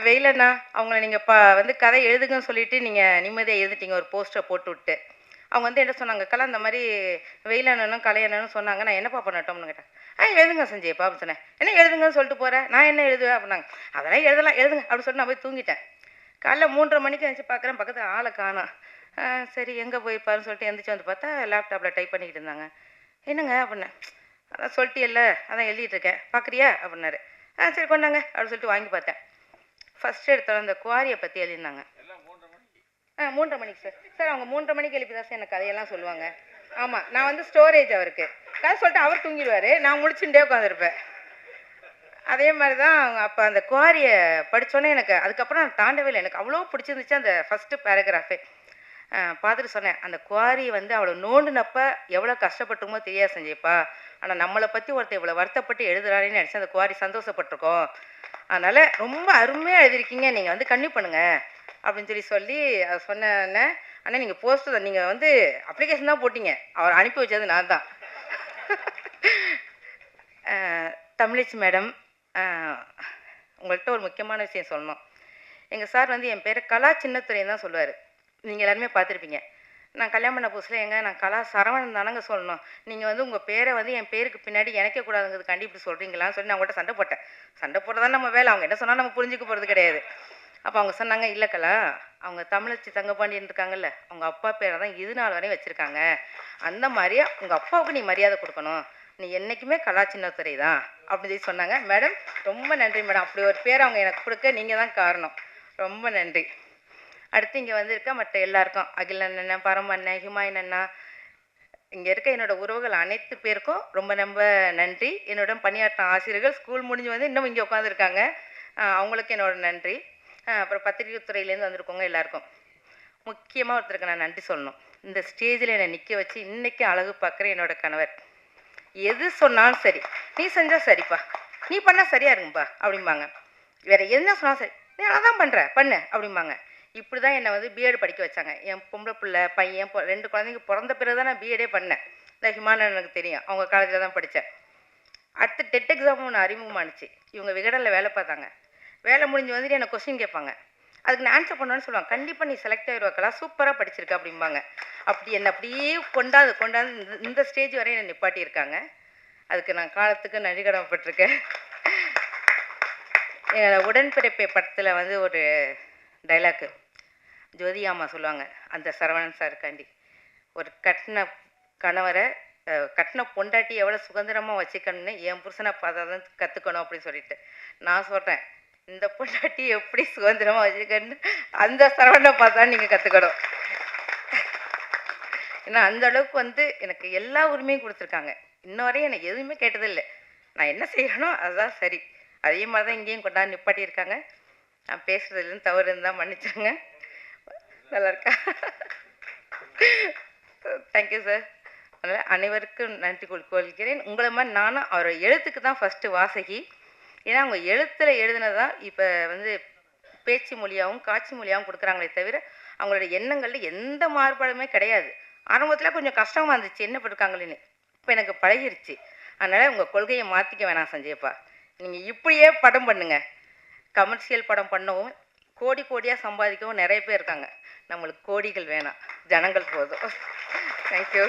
[SPEAKER 3] வெயிலண்ணா அவங்கள நீங்கள் கதை எழுதுங்கன்னு சொல்லிவிட்டு நீங்கள் நிம்மதியாக எழுதிட்டீங்க ஒரு போஸ்டரை போட்டு விட்டு. அவங்க என்ன சொன்னாங்க, கலா இந்த மாதிரி வெயிலண்ணனும் கலையண்ணனும் சொன்னாங்க, நான் என்னப்பா பண்ணட்டோம்னு கேட்டேன். எழுதுங்க சஞ்சய்ப்பா அப்படின்னு சொன்னேன். என்ன எழுதுங்கன்னு சொல்லிட்டு போகிறேன், நான் என்ன எழுதுவேன் அப்படின்னாங்க. அதெல்லாம் எழுதுங்க அப்படின்னு சொல்லிட்டு நான் போய் தூங்கிட்டேன். காலைல 3:30 மணிக்கு எழுந்துச்சு பார்க்குறேன், பக்கத்தில் ஆளை காணோம். சரி எங்கே போயிருப்பாருன்னு சொல்லிட்டு எழுந்திரிச்சு வந்து பார்த்தா லேப்டாப்பில் டைப் பண்ணிக்கிட்டு இருந்தாங்க. என்னங்க அப்படின்னேன். அதான் சொல்லிட்டியல்ல, அதான் எழுதிட்டு இருக்கேன், பார்க்குறியா அப்படின்னாரு. சரி கொண்டாங்க அப்படின்னு சொல்லிட்டு வாங்கி பார்த்தேன். ஃபஸ்ட்டு எடுத்தோம் அந்த குவாரியை பற்றி எழுதியிருந்தாங்க. 3:30 மணிக்கு சார் அவங்க 3:30 மணிக்கு எழுப்பி தான் சார் எனக்கு கதையெல்லாம் சொல்லுவாங்க. ஆமாம், நான் ஸ்டோரேஜ் அவருக்கு கதை சொல்லிட்டு அவர் தூங்கிடுவார், நான் முடிச்சுட்டே உட்காந்துருப்பேன். அதே மாதிரி தான் அப்போ அந்த குவாரியை படித்தோன்னே எனக்கு அதுக்கப்புறம் நான் தாண்டவே இல்லை, எனக்கு அவ்வளோ பிடிச்சிருந்துச்சு அந்த ஃபஸ்ட்டு பேராகிராஃபே. பார்த்துட்டு சொன்னேன், அந்த குவாரி வந்து அவ்வளோ நோண்டுனப்ப எவ்வளோ கஷ்டப்பட்டுமோ தெரியாது சஞ்சய்ப்பா. ஆனால் நம்மளை பற்றி ஒருத்தர் இவ்வளோ வருத்தப்பட்டு எழுதுறாருன்னு நினச்சி அந்த குவாரி சந்தோஷப்பட்டிருக்கோம். அதனால் ரொம்ப அருமையாக எழுதிருக்கீங்க, நீங்கள் வந்து கன்டினியூ பண்ணுங்க அப்படின்னு சொல்லி சொன்னேன்னே. அண்ணா நீங்கள் போஸ்ட்டு நீங்கள் வந்து அப்ளிகேஷன் தான் போட்டீங்க, அவர் அனுப்பி வச்சது நான் தான். தமிழச்சி மேடம், உங்கள்கிட்ட ஒரு முக்கியமான விஷயம் சொல்லணும். எங்கள் சார் வந்து என் பேரை கலா சின்னத்துறைன்னு தான் சொல்லுவார். நீங்கள் எல்லாருமே பார்த்துருப்பீங்க. நான் கல்யாணம் பண்ண புதுசில் நான் கலா சரவணன் தானங்க சொல்லணும். நீங்கள் வந்து உங்கள் பேரை வந்து என் பேருக்கு பின்னாடி இணைக்க கூடாதுங்கிறதுக்காண்டி இப்படி சொல்கிறீங்களான்னு சொல்லி நான் உங்கள்கிட்ட சண்டை போட்டேன். சண்டை போட்டதான் நம்ம வேலை, அவங்க என்ன சொன்னால் நம்ம புரிஞ்சுக்க போகிறது கிடையாது. அப்போ அவங்க சொன்னாங்க, இல்லை கலா, அவங்க தமிழச்சி தங்கப்பாண்டியன் இருக்காங்கல்ல, அவங்க அப்பா பேரை தான் இது நாள் வரையும் வச்சுருக்காங்க. அந்த மாதிரியே உங்கள் அப்பாவுக்கு நீ மரியாதை கொடுக்கணும், நீ என்றைக்குமே கலா சின்னத்துறை தான் அப்படின்னு சொன்னாங்க. மேடம் ரொம்ப நன்றி மேடம், அப்படி ஒரு பேர் அவங்க எனக்கு கொடுக்க நீங்கள் தான் காரணம். ரொம்ப நன்றி. அடுத்து இங்கே வந்திருக்க மற்ற எல்லாருக்கும், அகில் அண்ணன், பரமண்ணன், ஹுமாயூன் அண்ணா, இங்கே இருக்க என்னோடய உறவுகள் அனைத்து பேருக்கும் ரொம்ப ரொம்ப நன்றி. என்னுடன் பணியாற்றும் ஆசிரியர்கள், ஸ்கூல் முடிஞ்சு வந்து இன்னும் இங்கே உட்காந்துருக்காங்க, அவங்களுக்கு என்னோட நன்றி. அப்புறம் பத்திரிகை துறையிலேருந்து வந்திருக்கவங்க எல்லாருக்கும் முக்கியமாக ஒருத்தருக்கு நான் நன்றி சொல்லணும். இந்த ஸ்டேஜில் என்னை நிற்க வச்சு இன்றைக்கி அழகு பார்க்குற என்னோடய கணவர். எது சொன்னாலும் சரி, நீ செஞ்சால் சரிப்பா, நீ பண்ணால் சரியாக இருக்கும்பா அப்படிம்பாங்க. வேறு என்ன சொன்னாலும் சரி, நீ நல்லா தான் பண்ணுற பண்ணு அப்படிம்பாங்க. இப்படி தான் என்னை வந்து பிஎட் படிக்க வச்சாங்க. என் பொம்பளை பிள்ளை பையன் 2 குழந்தைங்க பிறந்த பிறகு தான் நான் பிஎடே பண்ணேன். இந்த ஹிமாலயன் எனக்கு தெரியும், அவங்க காலேஜில் தான் படித்தேன். அடுத்து டெட் எக்ஸாமும் ஒன்று அறிமுகமானுச்சு. இவங்க விகடனில் வேலை பார்த்தாங்க. வேலை முடிஞ்சு வந்துட்டு என்னை கொஸ்டின் கேட்பாங்க, அதுக்கு நான் ஆன்சர் பண்ணுவேன்னு சொல்லுவாங்க. கண்டிப்பாக நீ செலக்ட் ஆகிடுவாக்கலாம், சூப்பராக படிச்சிருக்க அப்படிம்பாங்க. அப்படி என்னை அப்படியே கொண்டாந்து இந்த ஸ்டேஜ் வரையும் என்னை நிப்பாட்டியிருக்காங்க. அதுக்கு நான் காலத்துக்கு நன்றி கடமைப்பட்டிருக்கேன். என்னோட உடன்பிறப்பை படத்தில் வந்து ஒரு டைலாக்கு ஜோதி அம்மா சொல்லுவாங்க, அந்த சரவணன் சாருக்காண்டி, ஒரு கட்டின கணவரை கட்டின பொண்டாட்டி எவ்வளோ சுதந்திரமாக வச்சுக்கணும்னு என் புருஷனை பார்த்தா தான் கற்றுக்கணும் அப்படின்னு சொல்லிட்டு நான் சொல்கிறேன், இந்த பொண்டாட்டி எப்படி சுதந்திரமாக வச்சுக்கணும்னு அந்த சரவணனை பார்த்தா நீங்கள் கற்றுக்கணும். ஏன்னா அந்த அளவுக்கு வந்து எனக்கு எல்லா உரிமையும் கொடுத்துருக்காங்க. இன்ன வரையும் எனக்கு எதுவுமே கேட்டதில்லை. நான் என்ன செய்யணுமோ அதுதான் சரி. அதே மாதிரி தான் இங்கேயும் கொண்டாந்து நிப்பாட்டியிருக்காங்க. நான் பேசுகிறதுலேருந்து தவறு இருந்தால் மன்னிச்சாங்க. நல்லா இருக்கா? Thank you sir. அதனால் அனைவருக்கும் நன்றி கொள்கிறேன். உங்களை மாதிரி நானும் அவரோட எழுத்துக்கு தான் ஃபஸ்ட்டு வாசகி. ஏன்னா அவங்க எழுத்தில் எழுதுனது தான் இப்போ வந்து பேச்சு மொழியாகவும் காட்சி மொழியாகவும் கொடுக்குறாங்களே தவிர அவங்களோட எண்ணங்களில் எந்த மாறுபாடுமே கிடையாது. ஆரம்பத்தில் கொஞ்சம் கஷ்டமாக இருந்துச்சு, என்ன பண்ணிருக்காங்களேன்னு. இப்போ எனக்கு பழகிருச்சு. அதனால் உங்கள் கொள்கையை மாற்றிக்க வேணாம் சஞ்சயப்பா, நீங்கள் இப்படியே படம் பண்ணுங்கள். கமர்ஷியல் படம் பண்ணவும் கோடி கோடியாக சம்பாதிக்கவும் நிறைய பேர் இருக்காங்க. நம்மளுக்கு கோடிகள் வேணாம், ஜனங்கள் போதும். தேங்க்யூ.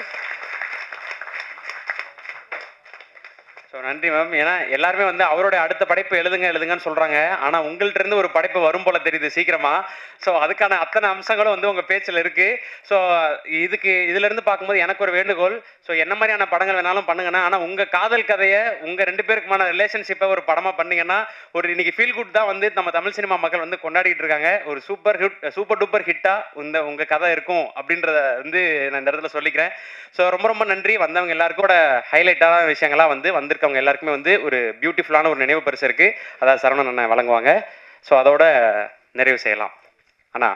[SPEAKER 1] ஸோ நன்றி மேம். ஏன்னா எல்லாருமே வந்து அவரோட அடுத்த படைப்பு எழுதுங்கன்னு சொல்கிறாங்க. ஆனால் உங்கள்கிட்ட இருந்து ஒரு படைப்பு வரும் போல தெரியுது சீக்கிரமாக. ஸோ அதுக்கான அத்தனை அம்சங்களும் வந்து உங்கள் பேச்சில் இருக்குது. ஸோ இதிலேருந்து பார்க்கும்போது எனக்கு ஒரு வேண்டுகோள், ஸோ என்ன மாதிரியான படங்கள் வேணாலும் பண்ணுங்கன்னா, ஆனால் உங்கள் காதல் கதையை உங்கள் 2 பேருக்குமான ரிலேஷன்ஷிப்பை ஒரு படமாக பண்ணிங்கன்னா ஒரு இன்னைக்கு ஃபீல் குட் தான் வந்து நம்ம தமிழ் சினிமா மக்கள் வந்து கொண்டாடிட்டு இருக்காங்க. ஒரு சூப்பர் டூப்பர் ஹிட்டாக உங்கள் கதை இருக்கும் அப்படின்றத வந்து நான் இந்த இடத்துல சொல்லிக்கிறேன். ஸோ ரொம்ப ரொம்ப நன்றி. வந்தவங்க எல்லாருக்கும் ஹைலைட்டான விஷயங்கள்லாம் வந்திருக்கவங்க எல்லாருக்குமே வந்து ஒரு பியூட்டிஃபுல்லான ஒரு நினைவு பரிசு இருக்குது, அதாவது சரவணன் அண்ணன் வழங்குவாங்க. ஸோ அதோட நிறைவு செய்யலாம் அண்ணா.